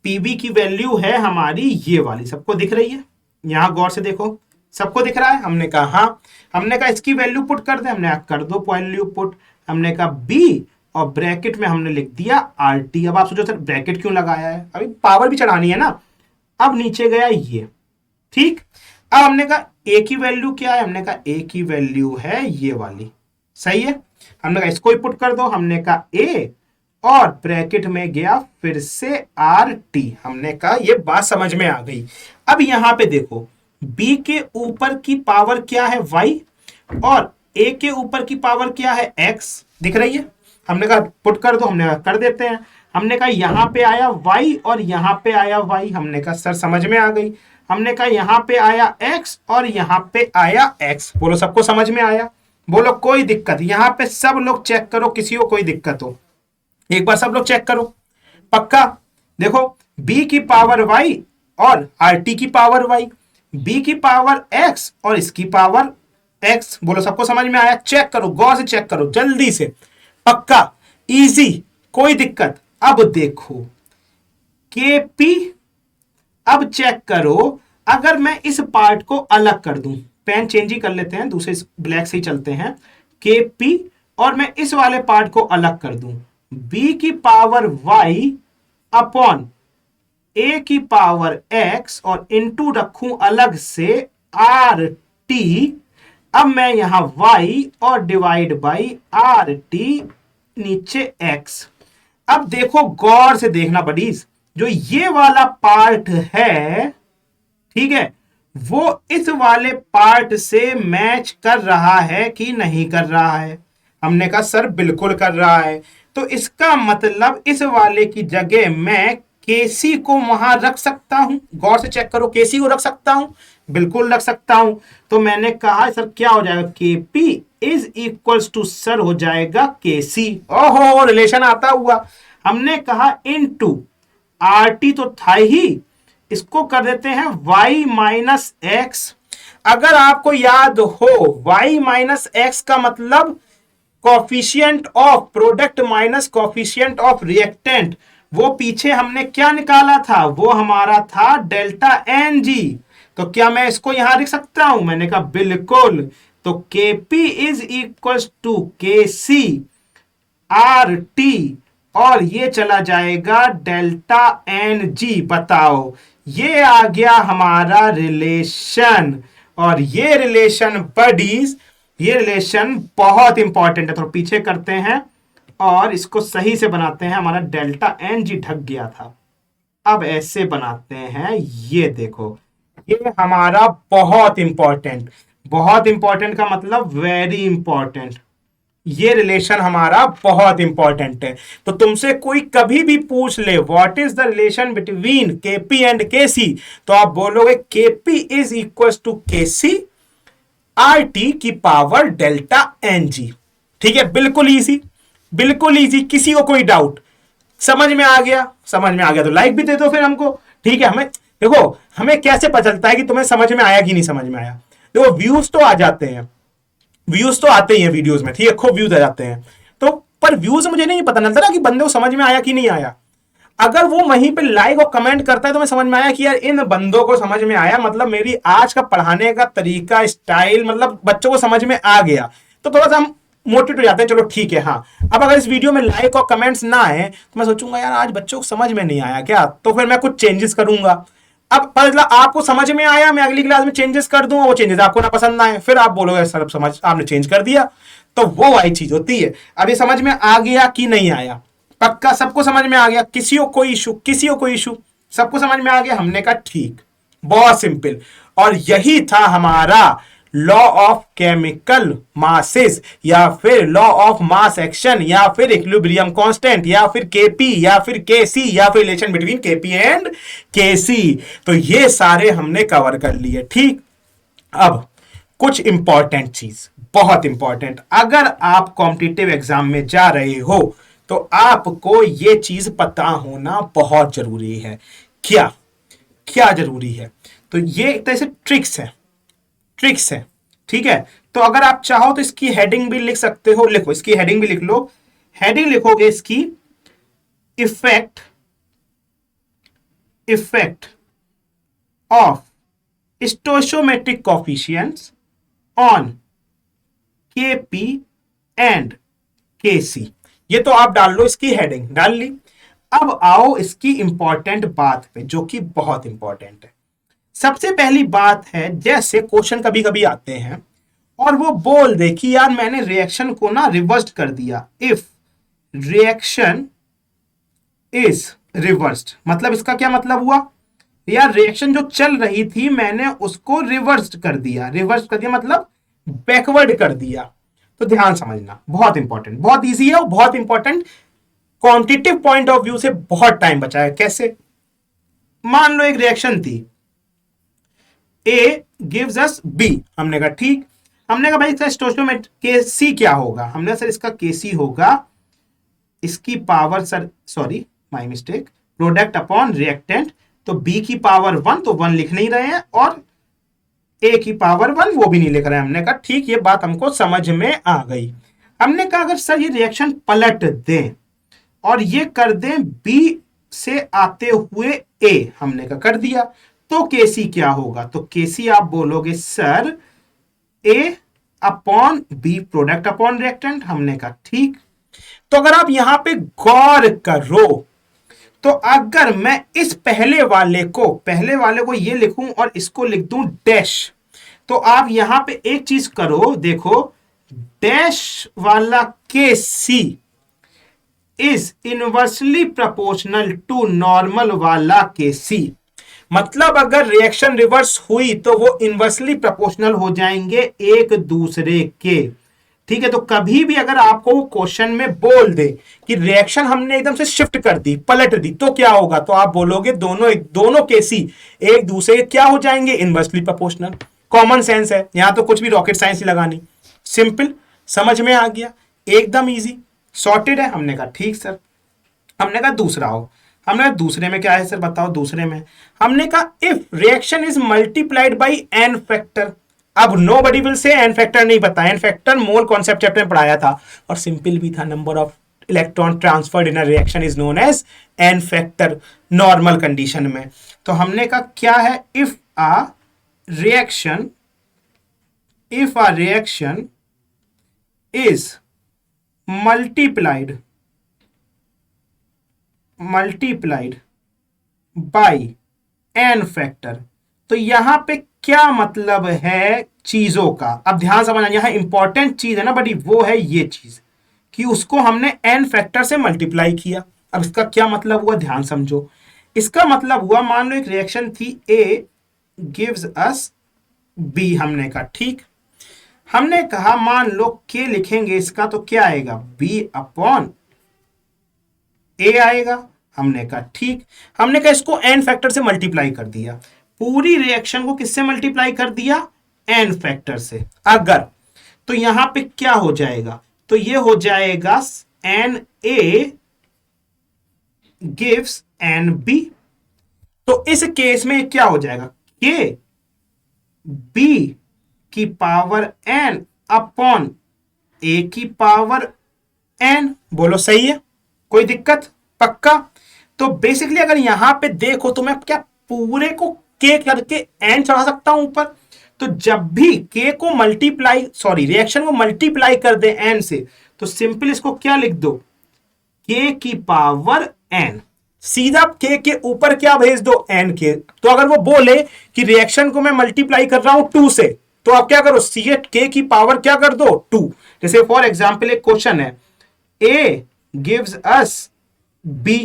पीबी की वैल्यू है हमारी ये वाली। सबको दिख रही है? यहां गौर से देखो, सबको दिख रहा है? हमने कहा हाँ। हमने कहा इसकी वैल्यू पुट कर दे। हमने कहा कर दो वैल्यू पुट। हमने कहा बी और ब्रैकेट में हमने लिख दिया आर टी। अब आप सोचो सर ब्रैकेट क्यों लगाया है? अभी पावर भी चढ़ानी है ना। अब नीचे गया ये, ठीक। अब हमने कहा ए की वैल्यू क्या है? हमने कहा ए की वैल्यू है ये वाली। सही है। हमने कहा इसको ही पुट कर दो। हमने कहा ए और ब्रैकेट में गया फिर से आर टी। हमने कहा ये बात समझ में आ गई। अब यहां पे देखो बी के ऊपर की पावर क्या है y, और ए के ऊपर की पावर क्या है x, दिख रही है। हमने कहा पुट कर दो, हमने कहा कर देते हैं। हमने कहा यहां पे आया y और यहां पे आया y, हमने कहा सर समझ में आ गई। हमने कहा यहां पे आया x और यहां पे आया x, बोलो सबको समझ में आया? बोलो कोई दिक्कत? यहां पे सब लोग चेक करो, किसी को कोई दिक्कत हो एक बार सब लोग चेक करो, पक्का? देखो b की पावर y और rt की पावर y, b की पावर x और इसकी पावर x, बोलो सबको समझ में आया? चेक करो, गौर से चेक करो, जल्दी से, पक्का? इजी, कोई दिक्कत? अब देखो kp, अब चेक करो, अगर मैं इस पार्ट को अलग कर दूं, पेन चेंज ही कर लेते हैं, दूसरे ब्लैक से ही चलते हैं, kp, और मैं इस वाले पार्ट को अलग कर दूं, b की पावर y अपॉन a की पावर x और इनटू रखूं अलग से rt, अब मैं यहां y और डिवाइड बाई rt नीचे x। अब देखो गौर से देखना बडीज, जो ये वाला पार्ट है, ठीक है, वो इस वाले पार्ट से मैच कर रहा है कि नहीं कर रहा है? हमने कहा सर बिल्कुल कर रहा है। तो इसका मतलब इस वाले की जगह मैं केसी को वहां रख सकता हूं, गौर से चेक करो, केसी को रख सकता हूं, बिल्कुल रख सकता हूं। तो मैंने कहा सर क्या हो जाएगा, KP is equals to sir हो जाएगा केसी। ओहो रिलेशन आता हुआ। हमने कहा इनटू आरटी तो था ही, इसको कर देते हैं y माइनस एक्स। अगर आपको याद हो y माइनस एक्स का मतलब coefficient of product minus coefficient of reactant, वो पीछे हमने क्या निकाला था, वो हमारा था डेल्टा एन जी। तो क्या मैं इसको यहां लिख सकता हूं? मैंने कहा बिल्कुल। तो Kp इज इक्वल टू के सी आर टी, और ये चला जाएगा डेल्टा एन जी। बताओ, ये आ गया हमारा रिलेशन। और ये रिलेशन बडीज, ये रिलेशन बहुत इंपॉर्टेंट है। तो पीछे करते हैं और इसको सही से बनाते हैं। हमारा डेल्टा एन जी ढक गया था, अब ऐसे बनाते हैं, ये देखो, ये हमारा बहुत इंपॉर्टेंट, बहुत इंपॉर्टेंट का मतलब वेरी इंपॉर्टेंट, ये रिलेशन हमारा बहुत इंपॉर्टेंट है। तो तुमसे कोई कभी भी पूछ ले what is the relation between KP and KC, तो आप बोलोगे KP is equal to KC RT टी की पावर डेल्टा एन जी। ठीक है, बिल्कुल इजी, बिल्कुल इजी, किसी को कोई डाउट? समझ में आ गया? समझ में आ गया तो लाइक भी दे दो फिर हमको। ठीक है, हमें देखो, हमें कैसे पता चलता है कि तुम्हें समझ में आया कि नहीं समझ में आया? देखो व्यूज तो आ जाते हैं, व्यूज तो आते ही हैं वीडियोस में, ठीक है, खूब व्यूज आ जाते हैं। तो पर व्यूज मुझे नहीं पता चलता ना कि बंदे को समझ में आया कि नहीं आया। अगर वो वहीं पे लाइक और कमेंट करता है तो मैं समझ में आया कि यार इन बंदों को समझ में आया, मतलब मेरी आज का पढ़ाने का तरीका, स्टाइल, मतलब बच्चों को समझ में आ गया। तो थोड़ा सा हम मोटिवेट हो जाते हैं, चलो ठीक है। हाँ, अब अगर इस वीडियो में लाइक और कमेंट्स ना आए तो मैं सोचूंगा यार आज बच्चों को समझ में नहीं आया क्या, तो फिर मैं कुछ चेंजेस करूंगा। अब पता आपको समझ में आया, मैं अगली क्लास में चेंजेस कर दूंगा, वो चेंजेस आपको ना पसंद आए, फिर आप बोलोगे सर समझ आपने चेंज कर दिया। तो वो वाली चीज होती है। अब ये समझ में आ गया कि नहीं आया? पक्का सबको समझ में आ गया? किसी को कोई इशू, किसी को कोई इशू? सबको समझ में आ गया? हमने कहा ठीक, बहुत सिंपल। और यही था हमारा लॉ ऑफ केमिकल मासेस, या फिर लॉ ऑफ मास एक्शन, या फिर इक्विलिब्रियम कांस्टेंट, या फिर केपी, या फिर केसी, या फिर relation between KP and KC. तो ये सारे हमने कवर कर लिए। ठीक, अब कुछ इंपॉर्टेंट चीज, बहुत इंपॉर्टेंट, अगर आप कॉम्पिटिटिव एग्जाम में जा रहे हो तो आपको ये चीज पता होना बहुत जरूरी है। क्या क्या जरूरी है? तो ये एक तरह से ट्रिक्स है, ट्रिक्स है, ठीक है। तो अगर आप चाहो तो इसकी हेडिंग भी लिख सकते हो, लिखो, इसकी हेडिंग भी लिख लो। हेडिंग लिखोगे इसकी effect, effect of stoichiometric coefficients on KP and KC. ये तो आप डाल लो, इसकी हेडिंग डाल ली। अब आओ इसकी इंपॉर्टेंट बात पे, जो कि बहुत इंपॉर्टेंट है। सबसे पहली बात है, जैसे क्वेश्चन कभी कभी आते हैं और वो बोल दे कि यार मैंने रिएक्शन को ना रिवर्स्ड कर दिया, इफ रिएक्शन इज रिवर्स्ड, मतलब इसका क्या मतलब हुआ या रिएक्शन जो चल रही थी मैंने उसको रिवर्स कर दिया। रिवर्स कर दिया मतलब बैकवर्ड कर दिया। तो ध्यान समझना, बहुत इंपॉर्टेंट, बहुत इजी है और बहुत important. Quantitative point of view से बहुत टाइम बचा है। कैसे? मान लो एक रिएक्शन थी, ए गिव्स अस बी, हमने कहा ठीक। हमने कहा भाई इसका स्टोइकियोमेट्रिक केसी क्या होगा? हमने सर इसका केसी होगा इसकी power, sir sorry my mistake, product upon reactant. तो बी की पावर 1, तो 1 लिख नहीं रहे हैं, और ए की पावर 1 वो भी नहीं लिख रहे हैं। हमने कहा ठीक, ये बात हमको समझ में आ गई। हमने कहा अगर सर ये रिएक्शन पलट दें और ये कर दें बी से आते हुए ए, हमने कहा कर दिया, तो केसी क्या होगा? तो केसी आप बोलोगे sir A upon B, product upon reactant. हमने कहा ठीक। तो अगर आप यहां पे गौर करो, तो अगर मैं इस पहले वाले को ये लिखूं और इसको लिख दूं डैश, तो आप यहां पे एक चीज करो, देखो डैश वाला K C is inversely proportional to normal वाला के सी। मतलब अगर रिएक्शन रिवर्स हुई तो वो इनवर्सली प्रोपोर्शनल हो जाएंगे एक दूसरे के। ठीक है, तो कभी भी अगर आपको क्वेश्चन में बोल दे कि रिएक्शन हमने एकदम से शिफ्ट कर दी, पलट दी, तो क्या होगा? तो आप बोलोगे दोनों केसी एक दूसरे के क्या हो जाएंगे? Inversely proportional. कॉमन सेंस है, यहां तो कुछ भी रॉकेट साइंस ही लगानी, सिंपल, समझ में आ गया, एकदम इजी, सॉर्टेड है। हमने कहा ठीक सर। हमने कहा दूसरा हो। हमने कहा दूसरे में क्या है सर बताओ? दूसरे में हमने कहा if reaction is multiplied by N factor. अब nobody will say N factor नहीं पता, N factor mole concept chapter में पढ़ाया था और सिंपल भी था, number of electron transferred in a reaction is known as N factor normal condition में। तो हमने कहा क्या है? If a reaction is multiplied by n factor. तो यहां पे क्या मतलब है चीजों का? अब ध्यान समझना, यहां इंपॉर्टेंट चीज है ना बड़ी, वो है ये चीज कि उसको हमने n फैक्टर से मल्टीप्लाई किया। अब इसका क्या मतलब हुआ, ध्यान समझो। इसका मतलब हुआ, मान लो एक रिएक्शन थी, A गिव्स अस B, हमने कहा ठीक। हमने कहा मान लो K लिखेंगे इसका तो क्या आएगा? B अपॉन A आएगा। हमने कहा ठीक। हमने कहा इसको n फैक्टर से मल्टीप्लाई कर दिया, पूरी रिएक्शन को किससे मल्टीप्लाई कर दिया? n फैक्टर से। अगर तो यहां पे क्या हो जाएगा? तो ये हो जाएगा Na गिव्स Nb। तो इस केस में क्या हो जाएगा? K B की पावर n अपॉन A की पावर n। बोलो सही है? कोई दिक्कत? पक्का? तो बेसिकली अगर यहां पे देखो तो मैं क्या पूरे को k करके n चढ़ा सकता हूं ऊपर। तो जब भी k को मल्टीप्लाई, सॉरी रिएक्शन को मल्टीप्लाई कर दे n से, तो सिंपल इसको क्या लिख दो? k की पावर n। सीधा k के ऊपर क्या भेज दो? n के। तो अगर वो बोले कि रिएक्शन को मैं मल्टीप्लाई कर रहा हूं 2 से, तो आप क्या करो? सीएट k की पावर क्या कर दो? 2। जैसे फॉर एग्जांपल एक क्वेश्चन है, a गिव्स अस b,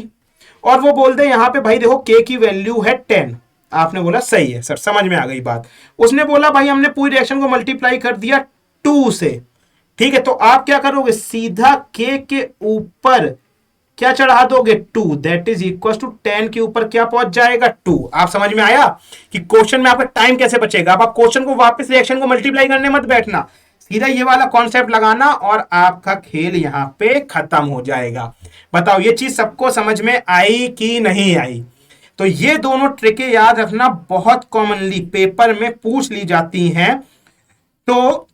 और वो बोल दे यहां पे भाई देखो k की वैल्यू है 10। आपने बोला सही है सर, समझ में आ गई बात। उसने बोला भाई हमने पूरी रिएक्शन को मल्टीप्लाई कर दिया 2 से। ठीक है, तो आप क्या करोगे? सीधा k के ऊपर क्या चढ़ा दोगे? 2, दैट इज इक्वल टू 10 के ऊपर क्या पहुंच जाएगा? 2। आप समझ में आया कि क्वेश्चन में आपका टाइम कैसे बचेगा? आप क्वेश्चन को वापस रिएक्शन को मल्टीप्लाई करने मत बैठना, सीधा ये वाला कॉन्सेप्ट लगाना और आपका खेल यहां पे खत्म हो जाएगा। बताओ ये चीज सबको समझ में आई कि नहीं आई? तो ये दोनों ट्रिकें याद रखना, बहुत कॉमनली पेपर में पूछ ली जाती हैं। तो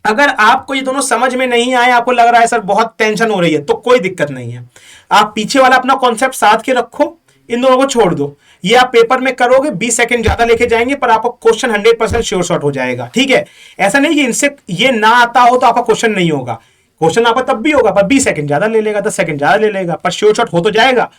अगर आपको ये दोनों समझ में नहीं आए, आपको लग रहा है सर बहुत टेंशन हो रही है, तो कोई दिक्कत नहीं है। आप पीछे वाला अपना कॉन्सेप्ट साथ के रखो, इन दोनों को छोड़ दो। ये आप पेपर में करोगे 20 सेकंड ज्यादा लेके जाएंगे, पर आपका क्वेश्चन 100% श्योर शॉट हो जाएगा। ठीक है, ऐसा नहीं कि इनसे ये ना आता हो तो आपका क्वेश्चन नहीं होगा, क्वेश्चन आपका तब भी होगा, पर 20 सेकंड ज्यादा ले लेगा, 10 सेकंड ज्यादा ले लेगा, पर श्योर शॉट हो तो जाएगा।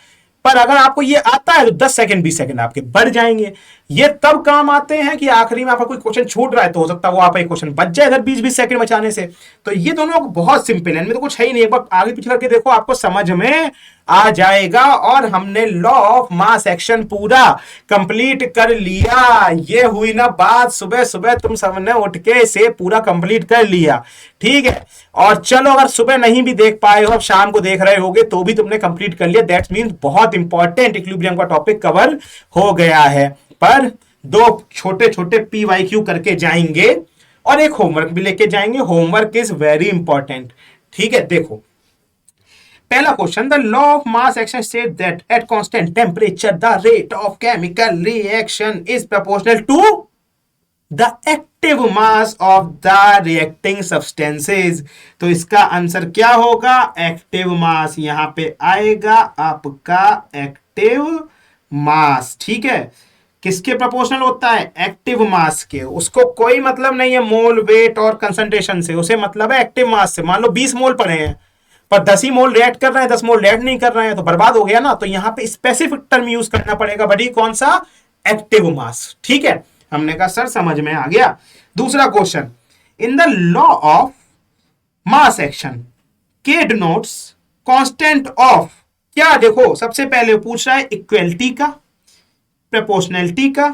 पर अगर आपको ये आता है तो 10 सेकंड 20 सेकंड आपके बढ़ जाएंगे। ये तब काम आते हैं कि आखिरी में आपका कोई क्वेश्चन छूट रहा है तो हो सकता है वो आपका एक क्वेश्चन बच जाए इधर 20-20 सेकंड बचाने से। तो ये दोनों बहुत सिंपल है, इनमें तो कुछ है ही नहीं, एक बार आगे पीछे करके देखो, आपको समझ में आ जाएगा और हमने लॉ ऑफ मास एक्शन पूरा कंप्लीट कर लिया। ये हुई ना बात, सुबह सुबह तुम सबने उठ के इसे पूरा कंप्लीट कर लिया, ठीक है। और चलो अगर सुबह नहीं भी देख पाए हो, अब शाम को देख रहे होगे तो भी तुमने कंप्लीट कर लिया। दैट्स मीन बहुत इंपॉर्टेंट इक्विलिब्रियम का टॉपिक कवर हो गया है। पर दो छोटे छोटे PYQ करके जाएंगे और एक होमवर्क भी लेके जाएंगे। होमवर्क इज वेरी इंपॉर्टेंट, ठीक है। देखो पहला question, the law of mass action state that at constant temperature the rate of chemical reaction is proportional to the active mass of the reacting substances. तो इसका answer क्या होगा? Active mass यहां पे आएगा आपका एक्टिव मास, ठीक है। किसके प्रोपोर्शनल होता है? एक्टिव मास के। उसको कोई मतलब नहीं है मोल, वेट और कंसंट्रेशन से, उसे मतलब है एक्टिव मास से। मान लो 20 मोल पड़े हैं पर 10 ही मोल रिएक्ट कर रहे हैं, 10 मोल रिएक्ट नहीं कर रहे हैं, तो बर्बाद हो गया ना। तो यहां पे स्पेसिफिक टर्म यूज करना पड़ेगा बड़ी, कौन सा? एक्टिव मास, ठीक है। हमने कहा सर समझ में आ गया। दूसरा question, in the law of mass action के डिनोट्स कांस्टेंट ऑफ क्या? देखो सबसे पहले पूछ रहा है इक्वलिटी का, प्रोपोर्शनैलिटी का,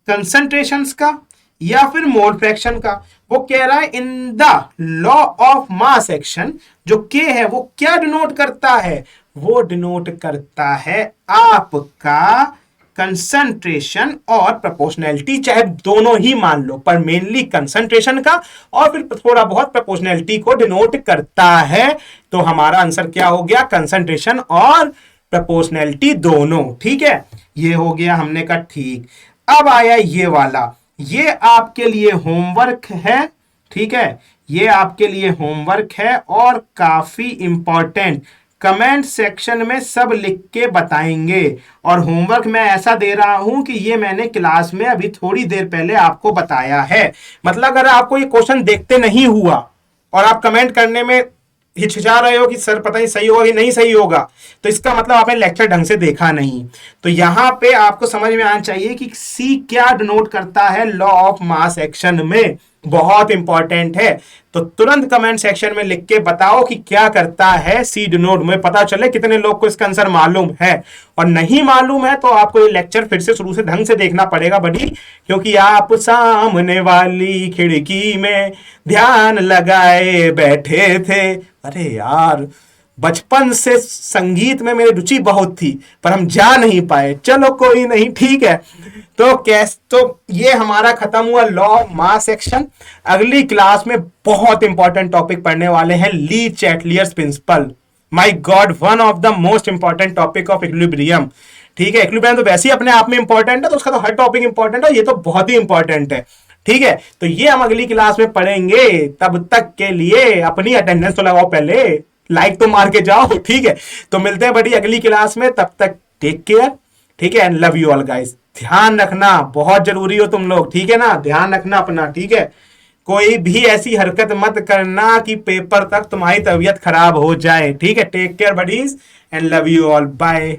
कंसंट्रेशंस का या फिर मोल फ्रैक्शन का। वो कह रहा है in the law of mass action जो के है वो क्या डिनोट करता है? वो डिनोट करता है आपका कंसंट्रेशन और प्रोपोर्शनैलिटी, चाहे दोनों ही मान लो, पर मेनली कंसंट्रेशन का और फिर थोड़ा बहुत प्रोपोर्शनैलिटी को डिनोट करता है। तो हमारा आंसर क्या हो गया? कंसंट्रेशन और प्रोपोर्शनैलिटी दोनों, ठीक है। ये हो गया, हमने कहा ठीक। अब आया ये वाला, ये आपके लिए होमवर्क है, ठीक है। ये आपके लिए होमवर्क है और काफी इंपॉर्टेंट। कमेंट सेक्शन में सब लिख के बताएंगे। और होमवर्क मैं ऐसा दे रहा हूं कि ये मैंने क्लास में अभी थोड़ी देर पहले आपको बताया है। मतलब अगर आपको ये क्वेश्चन देखते नहीं हुआ और आप कमेंट करने में हिचकिचा रहे हो कि सर पता नहीं सही होगा कि नहीं सही होगा, तो इसका मतलब आपने लेक्चर ढंग से देखा नहीं। तो यहां पे आपको समझ में आना चाहिए कि सी क्या डिनोट करता है लॉ ऑफ मास एक्शन में, बहुत इंपॉर्टेंट है। तो तुरंत कमेंट सेक्शन में लिख के बताओ कि क्या करता है सी डिनोट, में पता चले कितने लोग को इसका आंसर मालूम है। और नहीं मालूम है तो आपको ये लेक्चर फिर से शुरू से ढंग से देखना पड़ेगा बड़ी, क्योंकि आप सामने वाली खिड़की में ध्यान लगाए बैठे थे। अरे यार बचपन से संगीत में मेरी रुचि बहुत थी पर हम जा नहीं पाए, चलो कोई नहीं, ठीक है। तो ये हमारा खत्म हुआ लॉ ऑफ मास एक्शन। अगली क्लास में बहुत इंपॉर्टेंट टॉपिक पढ़ने वाले हैं, Le Chatelier's principle. My god, one of the most important topic of equilibrium, ठीक है। इक्विलिब्रियम तो वैसे ही अपने आप में इंपॉर्टेंट है, तो उसका तो हर टॉपिक इंपॉर्टेंट है, ये तो बहुत ही इंपॉर्टेंट है, ठीक है। तो ये हम अगली क्लास में पढ़ेंगे। तब तक के लिए अपनी अटेंडेंस तो लगाओ, पहले लाइक तो मार के जाओ, ठीक है। तो मिलते हैं बड़ी अगली क्लास में, तब तक टेक केयर, ठीक है। And love you all guys. ध्यान रखना, बहुत जरूरी हो तुम लोग, ठीक है ना। ध्यान रखना अपना, ठीक है। कोई भी ऐसी हरकत मत करना कि पेपर तक तुम्हारी तबीयत खराब हो जाए, ठीक है। Take care buddies and love you all, bye.